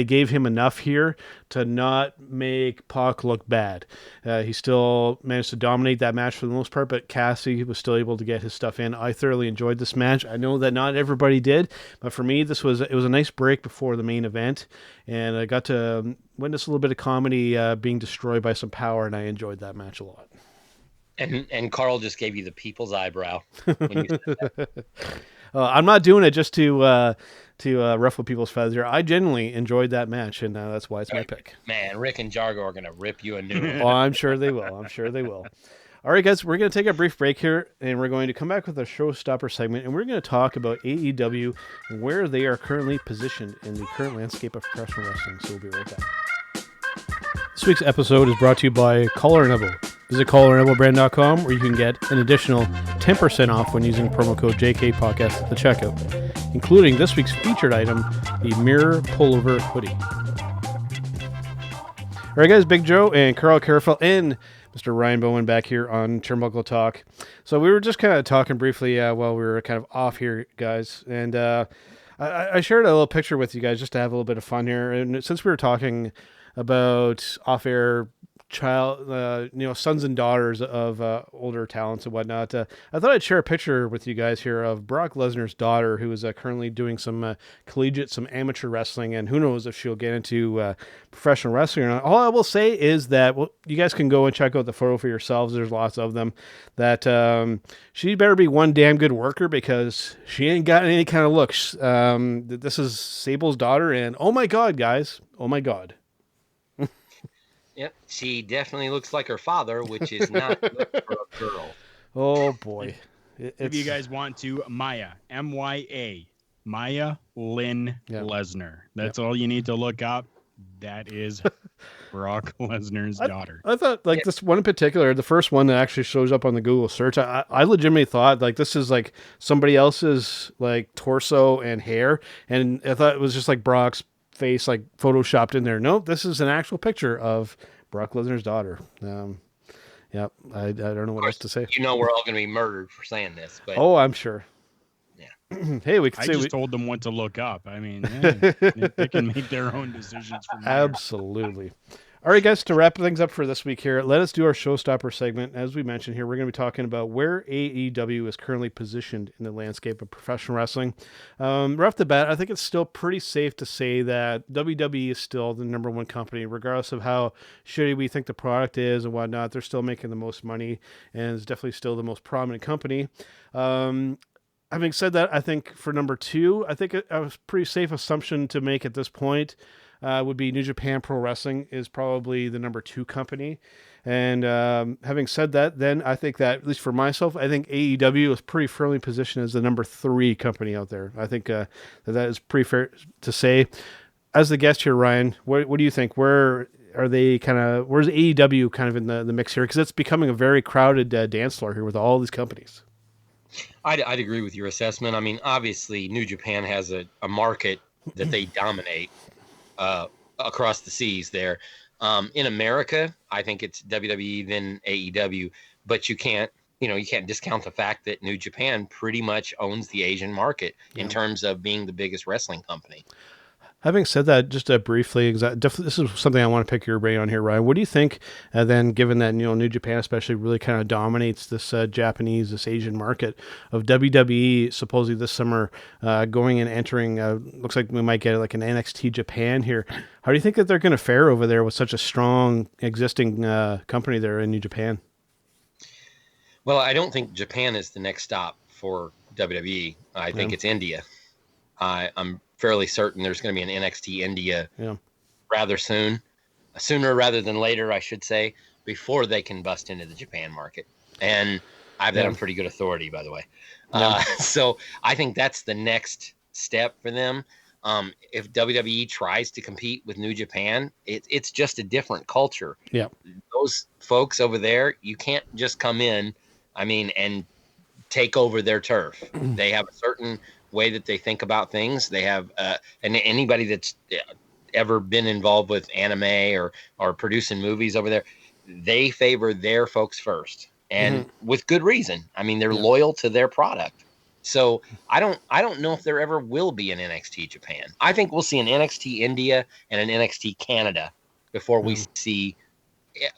gave him enough here to not make Pac look bad. He still managed to dominate that match for the most part, but Cassidy was still able to get his stuff in. I thoroughly enjoyed this match. I know that not everybody did, but for me, it was a nice break before the main event, and I got to witness a little bit of comedy being destroyed by some power, and I enjoyed that match a lot. And Carl just gave you the people's eyebrow when you said that. I'm not doing it just to ruffle people's feathers here. I genuinely enjoyed that match, and that's why it's my pick. Man, Rick and Jargo are going to rip you a new one. Oh, I'm sure they will. I'm sure they will. All right, guys, we're going to take a brief break here, and we're going to come back with a Showstopper segment, and we're going to talk about AEW and where they are currently positioned in the current landscape of professional wrestling. So we'll be right back. This week's episode is brought to you by Collar & Elbow. Visit collarandelbowbrand.com where you can get an additional 10% off when using promo code JKPodcast at the checkout, including this week's featured item, the Mirror Pullover Hoodie. All right, guys, Big Joe and Carl Carafel and Mr. Ryan Bowen back here on Turnbuckle Talk. So we were just kind of talking briefly while we were kind of off here, guys, and I shared a little picture with you guys just to have a little bit of fun here. And since we were talking about off-air sons and daughters of older talents and whatnot, I thought I'd share a picture with you guys here of Brock Lesnar's daughter, who is currently doing some collegiate, some amateur wrestling, and who knows if she'll get into professional wrestling or not. All I will say is that you guys can go and check out the photo for yourselves. There's lots of them. That she better be one damn good worker, because she ain't got any kind of looks. This is Sable's daughter, and oh my God, guys, oh my God. Yep, she definitely looks like her father, which is not good for a girl. Oh boy! If you guys want to, Maya, M-Y-A, Maya Lynn Lesnar. That's all you need to look up. That is Brock Lesnar's daughter. I thought this one in particular, the first one that actually shows up on the Google search, I legitimately thought like this is like somebody else's like torso and hair, and I thought it was just like Brock's face like photoshopped in there. No, this is an actual picture of Brock Lesnar's daughter. I don't know what else to say. You know, we're all going to be murdered for saying this, but I'm sure. Yeah. Hey, we can I say just told them what to look up. I mean, they can make their own decisions from there. Absolutely. All right, guys, to wrap things up for this week here, let us do our Showstopper segment. As we mentioned here, we're going to be talking about where AEW is currently positioned in the landscape of professional wrestling. Right off the bat, I think it's still pretty safe to say that WWE is still the number one company, regardless of how shitty we think the product is and whatnot. They're still making the most money, and it's definitely still the most prominent company. Having said that, I think for number two, I think a pretty safe assumption to make at this point would be New Japan Pro Wrestling is probably the number two company. And having said that, then I think that, at least for myself, I think AEW is pretty firmly positioned as the number three company out there. I think that is pretty fair to say. As the guest here, Ryan, what do you think? Where are they where's AEW kind of in the mix here? Because it's becoming a very crowded dance floor here with all these companies. I'd agree with your assessment. I mean, obviously, New Japan has a market that they dominate across the seas there. In America, I think it's WWE, then AEW, but you can't discount the fact that New Japan pretty much owns the Asian market in terms of being the biggest wrestling company. Having said that, just briefly, this is something I want to pick your brain on here, Ryan. What do you think, then, given that New Japan especially really kind of dominates this this Asian market of WWE supposedly this summer going and entering, looks like we might get like an NXT Japan here. How do you think that they're going to fare over there with such a strong existing company there in New Japan? Well, I don't think Japan is the next stop for WWE. I think it's India. I'm fairly certain there's going to be an NXT India rather soon, sooner rather than later, I should say, before they can bust into the Japan market. And I have that on pretty good authority, by the way. So I think that's the next step for them. If WWE tries to compete with New Japan, it's just a different culture. Yeah, those folks over there, you can't just come in, and take over their turf. They have a certain way that they think about things. They have and anybody that's ever been involved with anime or producing movies over there, they favor their folks first, and with good reason. They're loyal to their product. So I don't know if there ever will be an NXT Japan. I think we'll see an NXT India and an NXT Canada before we see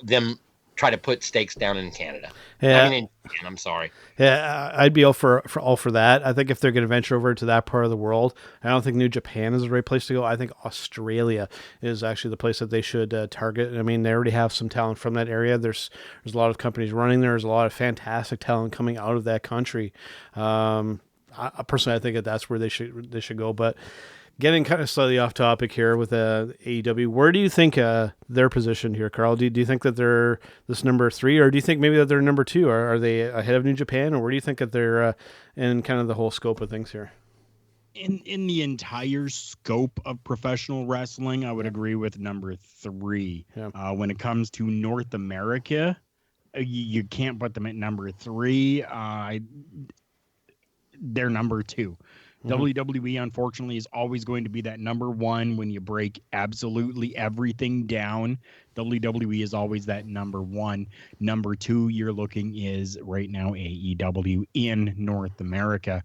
them try to put stakes down in Canada. I'm sorry. Yeah, I'd be all for that. I think if they're going to venture over to that part of the world, I don't think New Japan is the right place to go. I think Australia is actually the place that they should target. They already have some talent from that area. There's a lot of companies running there. There's a lot of fantastic talent coming out of that country. personally, I think that's where they should go. But getting kind of slightly off topic here with AEW, where do you think they're positioned here, Carl? Do you think that they're this number 3, or do you think maybe that they're number 2? Are they ahead of New Japan, or where do you think that they're in kind of the whole scope of things here? In the entire scope of professional wrestling, I would agree with number 3. Yeah. When it comes to North America, you can't put them at number 3. They're number 2. WWE, unfortunately, is always going to be that number 1 when you break absolutely everything down. WWE is always that number 1. Number 2 you're looking is right now AEW in North America.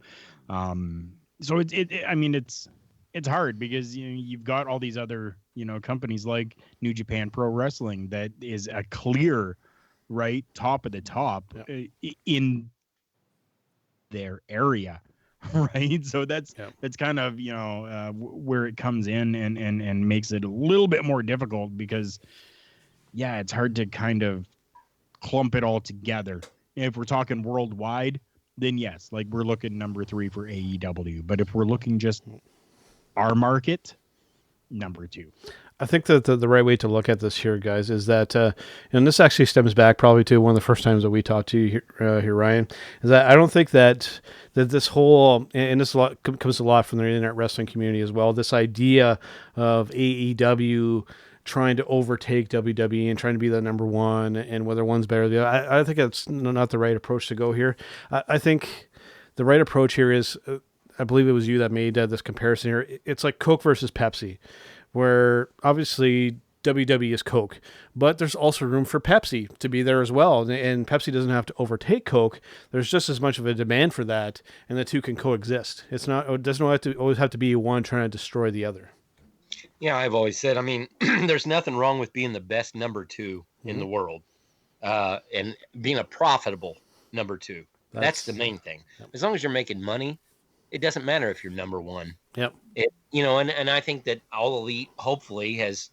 So it's hard because you've got all these other companies like New Japan Pro Wrestling that is a clear right top of the top in their area. Right. So that's kind of, where it comes in and makes it a little bit more difficult because, it's hard to kind of clump it all together. If we're talking worldwide, then yes, like we're looking number 3 for AEW. But if we're looking just our market, number 2. I think that the right way to look at this here, guys, is that, and this actually stems back probably to one of the first times that we talked to you here, Ryan, is that I don't think that this whole, and this comes a lot from the internet wrestling community as well, this idea of AEW trying to overtake WWE and trying to be the number 1 and whether one's better than the other. I think that's not the right approach to go here. I think the right approach here is, I believe it was you that made this comparison here. It's like Coke versus Pepsi, where obviously WWE is Coke, but there's also room for Pepsi to be there as well. And Pepsi doesn't have to overtake Coke. There's just as much of a demand for that, and the two can coexist. It doesn't always have to be one trying to destroy the other. Yeah, I've always said, there's nothing wrong with being the best number 2 in the world, and being a profitable number 2. That's the main thing. Yep. As long as you're making money, it doesn't matter if you're number 1. Yep. And I think that All Elite hopefully has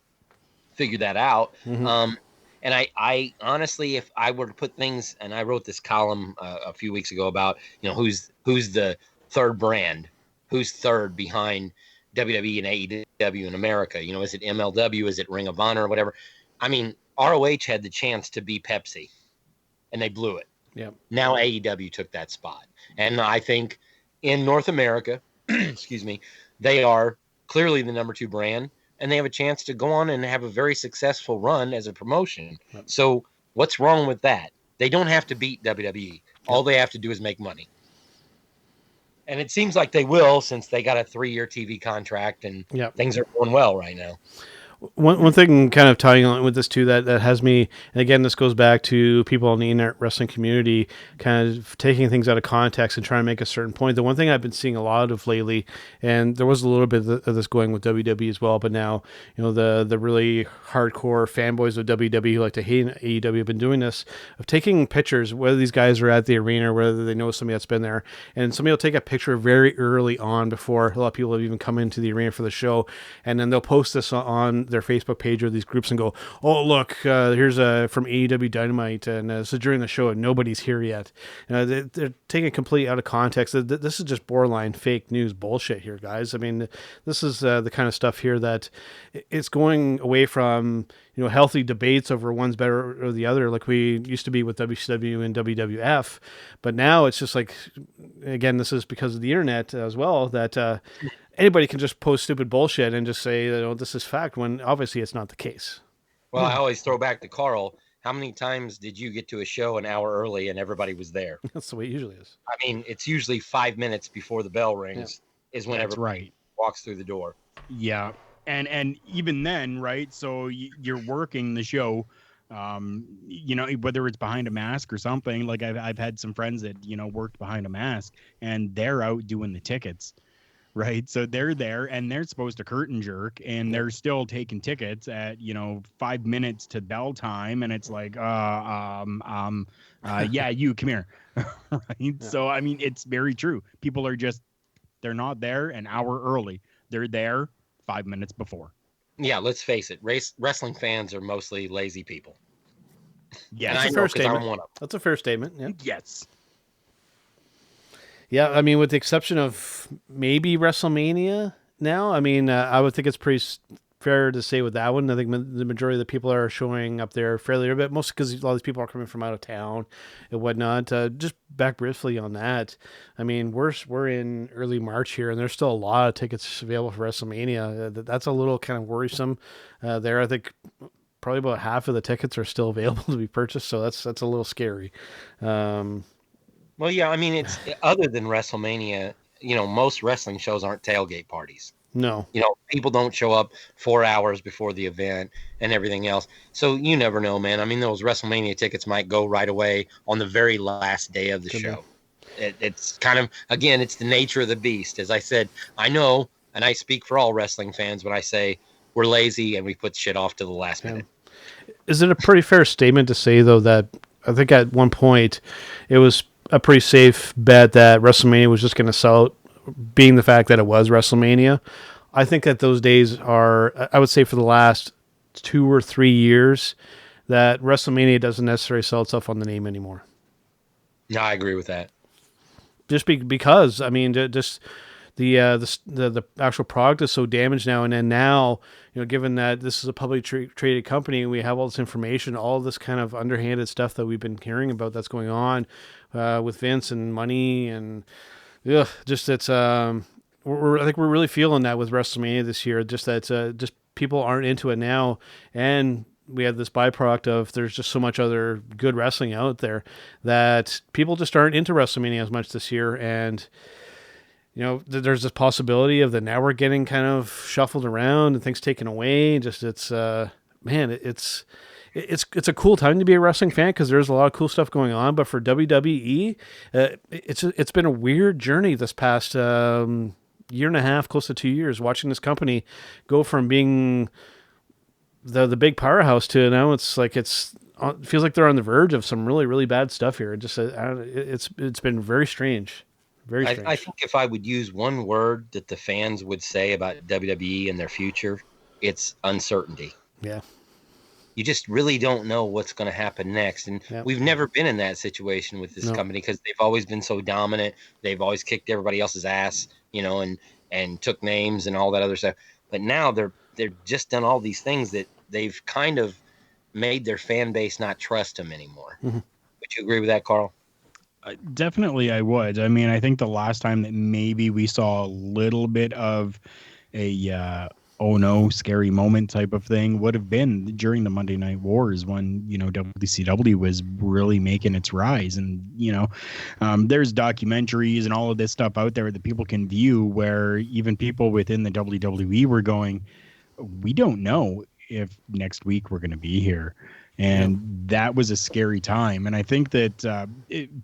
figured that out. And I honestly, if I were to put things, and I wrote this column a few weeks ago about, who's the third brand, who's third behind WWE and AEW in America. Is it MLW? Is it Ring of Honor or whatever? ROH had the chance to be Pepsi and they blew it. Yeah. Now AEW took that spot. And I think in North America, excuse me, they are clearly the number 2 brand, and they have a chance to go on and have a very successful run as a promotion. Yep. So what's wrong with that? They don't have to beat WWE. Yep. All they have to do is make money. And it seems like they will, since they got a 3-year TV contract and things are going well right now. One thing kind of tying on with this too that has me, and again, this goes back to people in the internet wrestling community kind of taking things out of context and trying to make a certain point. The one thing I've been seeing a lot of lately, and there was a little bit of this going with WWE as well, but now, the really hardcore fanboys of WWE who like to hate AEW have been doing this, of taking pictures, whether these guys are at the arena or whether they know somebody that's been there, and somebody will take a picture very early on before a lot of people have even come into the arena for the show, and then they'll post this on their Facebook page or these groups and go, oh, look, here's from AEW Dynamite, and this is during the show and nobody's here yet. They're taking it completely out of context. This is just borderline fake news bullshit here, guys. This is the kind of stuff here that it's going away from healthy debates over one's better or the other, like we used to be with WCW and WWF. But now it's just like, again, this is because of the internet as well, that anybody can just post stupid bullshit and just say, this is fact, when obviously it's not the case. Well, I always throw back to Carl. How many times did you get to a show an hour early and everybody was there? That's the way it usually is. It's usually 5 minutes before the bell rings is when everybody walks through the door. Yeah. And even then, right? So you're working the show, whether it's behind a mask or something. Like I've had some friends that, worked behind a mask and they're out doing the tickets. Right. So they're there and they're supposed to curtain jerk and they're still taking tickets at, 5 minutes to bell time. And it's like, you come here. Right. Yeah. So, it's very true. People are they're not there an hour early. They're there 5 minutes before. Yeah. Let's face it. Wrestling fans are mostly lazy people. Yeah. That's a fair statement. That's a fair statement. Yeah. Yes. Yeah, I mean, with the exception of maybe WrestleMania now, I mean, I would think it's pretty fair to say with that one. I think the majority of the people are showing up there fairly a bit, mostly because a lot of these people are coming from out of town and whatnot. Just back briefly on that, I mean, we're in early March here, and there's still a lot of tickets available for WrestleMania. That's a little kind of worrisome there. I think probably about half of the tickets are still available to be purchased, so that's a little scary. Well, yeah, I mean, it's other than WrestleMania, most wrestling shows aren't tailgate parties. No. People don't show up 4 hours before the event and everything else. So you never know, man. I mean, those WrestleMania tickets might go right away on the very last day of the show. It's kind of, again, it's the nature of the beast. As I said, I know, and I speak for all wrestling fans when I say we're lazy and we put shit off to the last minute. Is it a pretty fair statement to say, though, that I think at one point it was a pretty safe bet that WrestleMania was just going to sell out, being the fact that it was WrestleMania? I think that those days are, I would say for the last 2 or 3 years, that WrestleMania doesn't necessarily sell itself on the name anymore. No, I agree with that. Just because, I mean, just the actual product is so damaged now, and then now, given that this is a publicly traded company, and we have all this information, all this kind of underhanded stuff that we've been hearing about that's going on with Vince and money, and just it's I think we're really feeling that with WrestleMania this year. Just that just people aren't into it now, and we have this byproduct of there's just so much other good wrestling out there that people just aren't into WrestleMania as much this year. And, there's this possibility of the network getting kind of shuffled around and things taken away. Just it's a cool time to be a wrestling fan because there's a lot of cool stuff going on. But for WWE, it's been a weird journey this past year and a half, close to 2 years, watching this company go from being the big powerhouse to now it feels like they're on the verge of some really, really bad stuff here. It's been very strange. Very strange. I think if I would use one word that the fans would say about WWE and their future, it's uncertainty. Yeah. You just really don't know what's going to happen next. And we've never been in that situation with this company because they've always been so dominant. They've always kicked everybody else's ass, and took names and all that other stuff. But now they've just done all these things that they've kind of made their fan base not trust them anymore. Mm-hmm. Would you agree with that, Carl? Definitely, I would. I mean, I think the last time that maybe we saw a little bit of a oh no, scary moment type of thing would have been during the Monday Night Wars when, WCW was really making its rise. And, there's documentaries and all of this stuff out there that people can view where even people within the WWE were going, we don't know if next week we're going to be here. And that was a scary time. And I think that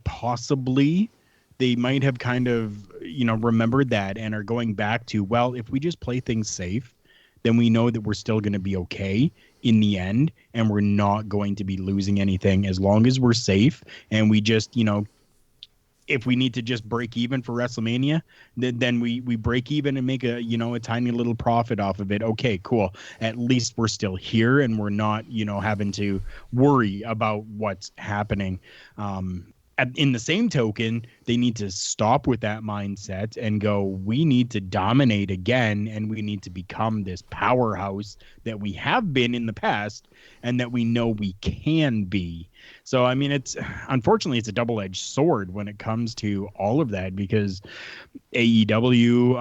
possibly they might have kind of, remembered that and are going back to, well, if we just play things safe, then we know that we're still going to be okay in the end. And we're not going to be losing anything as long as we're safe. And we just, if we need to just break even for WrestleMania, then we break even and make a tiny little profit off of it. Okay, cool. At least we're still here and we're not, having to worry about what's happening. In the same token, they need to stop with that mindset and go, we need to dominate again, and we need to become this powerhouse that we have been in the past and that we know we can be. So, I mean, unfortunately, it's a double-edged sword when it comes to all of that because AEW,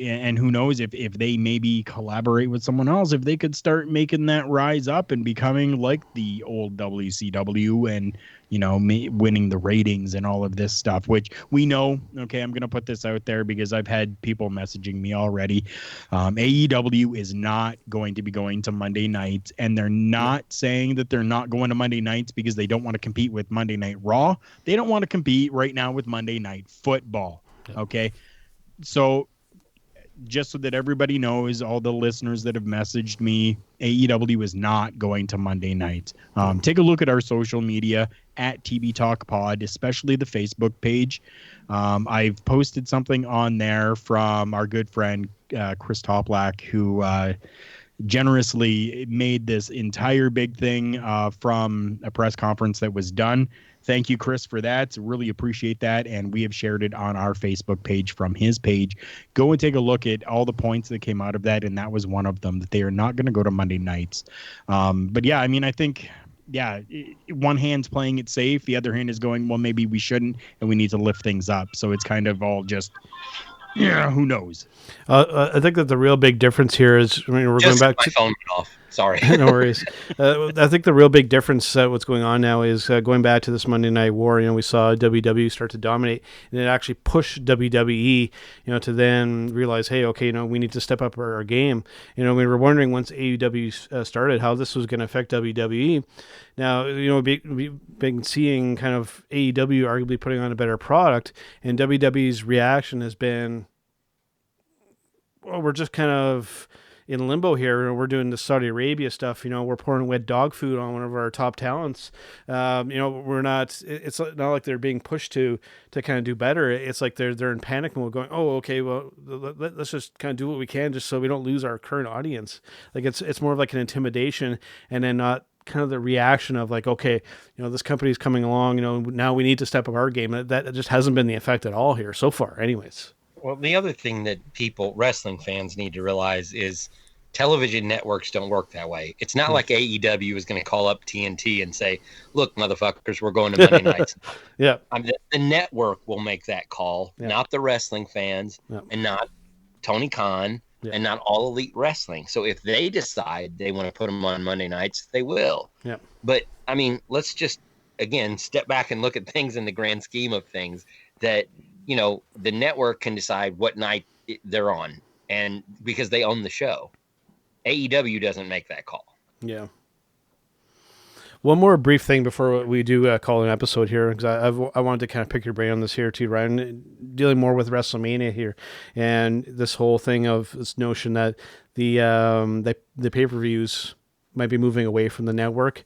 and who knows if they maybe collaborate with someone else, if they could start making that rise up and becoming like the old WCW and, winning the ratings and all of this stuff, which we know, okay, I'm going to put this out there because I've had people messaging me already. AEW is not going to be going to Monday nights, and they're not saying that they're not going to Monday nights because they don't want to compete with Monday Night Raw. They don't want to compete right now with Monday Night Football. Okay. So just so that everybody knows, all the listeners that have messaged me, AEW is not going to Monday night. Take a look at our social media at TB Talk Pod, especially the Facebook page. I've posted something on there from our good friend Chris Toplak, who generously made this entire big thing from a press conference that was done. Thank you, Chris, for that. Really appreciate that. And we have shared it on our Facebook page from his page. Go and take a look at all the points that came out of that. And that was one of them, that they are not going to go to Monday nights. But yeah, I mean, I think, one hand's playing it safe. The other hand is going, well, maybe we shouldn't, and we need to lift things up. So it's kind of all just, who knows? I think that the real big difference here is, I mean, we're Just going back my to phone went off. Sorry. No worries. I think the real big difference, what's going on now, is going back to this Monday Night War. You know, we saw WWE start to dominate, and it actually pushed WWE, to then realize, hey, okay, we need to step up our game. We were wondering once AEW started how this was going to affect WWE. Now, we've been seeing kind of AEW arguably putting on a better product, and WWE's reaction has been, well, we're just kind of in limbo here. We're doing the Saudi Arabia stuff. We're pouring wet dog food on one of our top talents. We're not. It's not like they're being pushed to kind of do better. It's like they're in panic mode, going, "Oh, okay, well, let's just kind of do what we can, just so we don't lose our current audience." Like it's more of like an intimidation, and then not kind of the reaction of like, okay, this company's coming along. Now we need to step up our game. That just hasn't been the effect at all here so far, anyways. Well, the other thing that wrestling fans need to realize is television networks don't work that way. It's not like AEW is going to call up TNT and say, look, motherfuckers, we're going to Monday nights. Yeah. The network will make that call, not the wrestling fans, and not Tony Khan, and not All Elite Wrestling. So if they decide they want to put them on Monday nights, they will. Yeah. But, I mean, let's just, again, step back and look at things in the grand scheme of things, that the network can decide what night they're on, and because they own the show. AEW doesn't make that call. Yeah. One more brief thing before we do call an episode here, because I wanted to kind of pick your brain on this here too, Ryan. Dealing more with WrestleMania here, and this whole thing of this notion that the pay-per-views might be moving away from the network.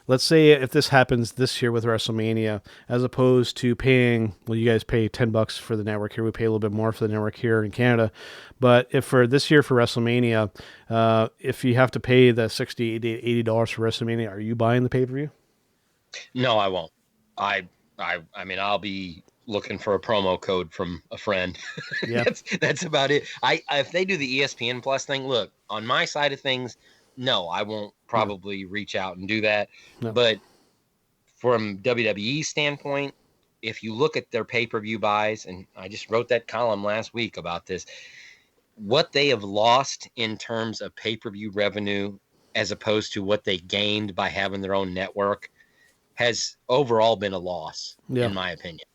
Let's say if this happens this year with WrestleMania, as opposed to paying, well, you guys pay $10 for the network here. We pay a little bit more for the network here in Canada. But if for this year for WrestleMania, if you have to pay the $60, $80 for WrestleMania, are you buying the pay-per-view? No, I won't. I mean, I'll be looking for a promo code from a friend. Yeah. that's about it. If they do the ESPN Plus thing, look, on my side of things, no, I won't probably reach out and do that. No. But from WWE standpoint, if you look at their pay-per-view buys, and I just wrote that column last week about this, what they have lost in terms of pay-per-view revenue as opposed to what they gained by having their own network has overall been a loss, in my opinion.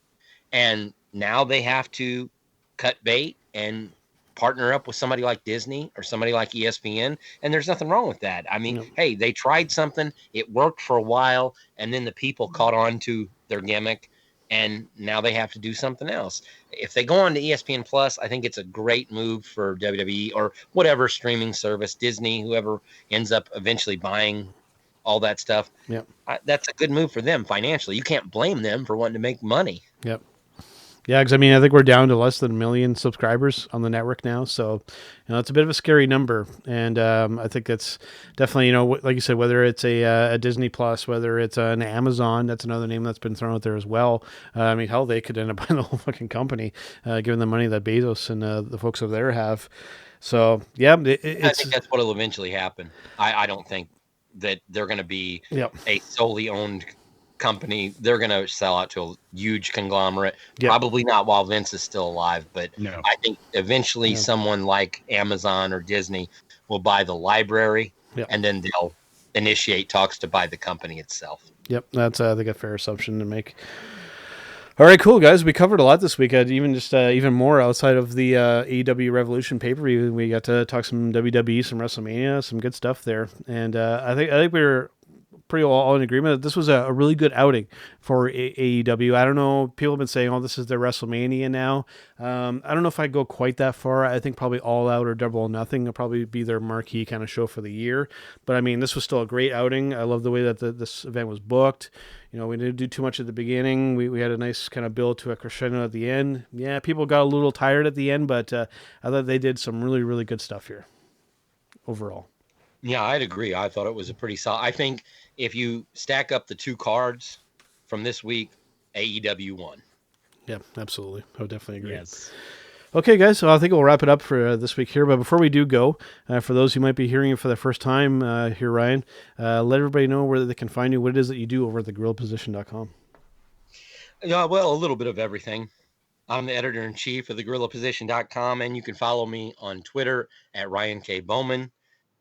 And now they have to cut bait and partner up with somebody like Disney or somebody like ESPN, and there's nothing wrong with that. I mean, hey, they tried something, it worked for a while, and then the people caught on to their gimmick, and now they have to do something else. If they go on to ESPN Plus, I think it's a great move for WWE or whatever streaming service, Disney, whoever ends up eventually buying all that stuff. Yep. That's a good move for them financially. You can't blame them for wanting to make money. Yep. Yeah, because I think we're down to less than 1 million subscribers on the network now, so it's a bit of a scary number, and I think that's definitely like you said, whether it's a Disney Plus, whether it's an Amazon, that's another name that's been thrown out there as well. Hell, they could end up buying the whole fucking company, given the money that Bezos and the folks over there have. So yeah, I think that's what will eventually happen. I don't think that they're going to be a solely owned company. They're going to sell out to a huge conglomerate. Probably not while Vince is still alive, but I think eventually someone like Amazon or Disney will buy the library, and then they'll initiate talks to buy the company itself. Yep, that's I think a fair assumption to make. All right, cool, guys. We covered a lot this week. Even more outside of the AEW Revolution pay-per-view. We got to talk some WWE, some WrestleMania, some good stuff there, and I think we were pretty all in agreement that this was a really good outing for AEW. I don't know. People have been saying, "Oh, this is their WrestleMania now." I don't know if I'd go quite that far. I think probably All Out or Double or Nothing will probably be their marquee kind of show for the year. But this was still a great outing. I love the way that this event was booked. We didn't do too much at the beginning. We had a nice kind of build to a crescendo at the end. Yeah, people got a little tired at the end, but I thought they did some really, really good stuff here overall. Yeah, I'd agree. I thought it was a pretty solid. I think if you stack up the two cards from this week, AEW won. Yeah, absolutely. I would definitely agree. Yes. Okay, guys, so I think we'll wrap it up for this week here. But before we do go, for those who might be hearing it for the first time here, Ryan, let everybody know where they can find you, what it is that you do over at thegorillaposition.com. Yeah, well, a little bit of everything. I'm the editor-in-chief of thegorillaposition.com, and you can follow me on Twitter at Ryan K. Bowman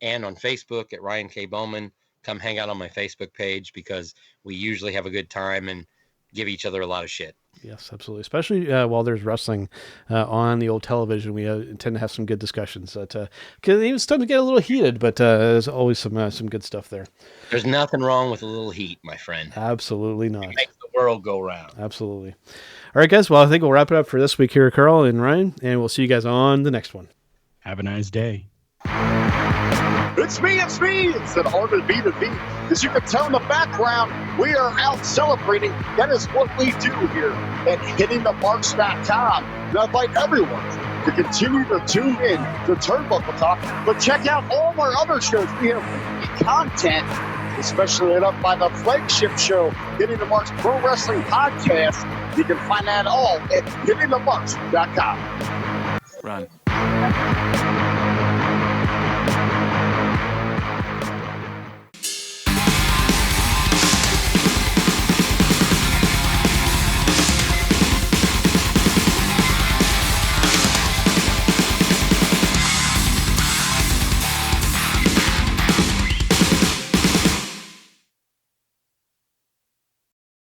and on Facebook at Ryan K. Bowman. Come hang out on my Facebook page because we usually have a good time and give each other a lot of shit. Yes, absolutely. Especially while there's wrestling on the old television, we tend to have some good discussions. Because it's starting to get a little heated, but there's always some good stuff there. There's nothing wrong with a little heat, my friend. Absolutely not. It makes the world go round. Absolutely. All right, guys. Well, I think we'll wrap it up for this week here, Carl and Ryan, and we'll see you guys on the next one. Have a nice day. It's me. It's an honor to be the V. As you can tell in the background, we are out celebrating. That is what we do here at hittingthemarks.com. And I invite everyone to continue to tune in to Turnbuckle Talk, but check out all of our other shows. We have weekly content, especially lit up by the flagship show, Hitting the Marks Pro Wrestling Podcast. You can find that all at hittingthemarks.com. Run.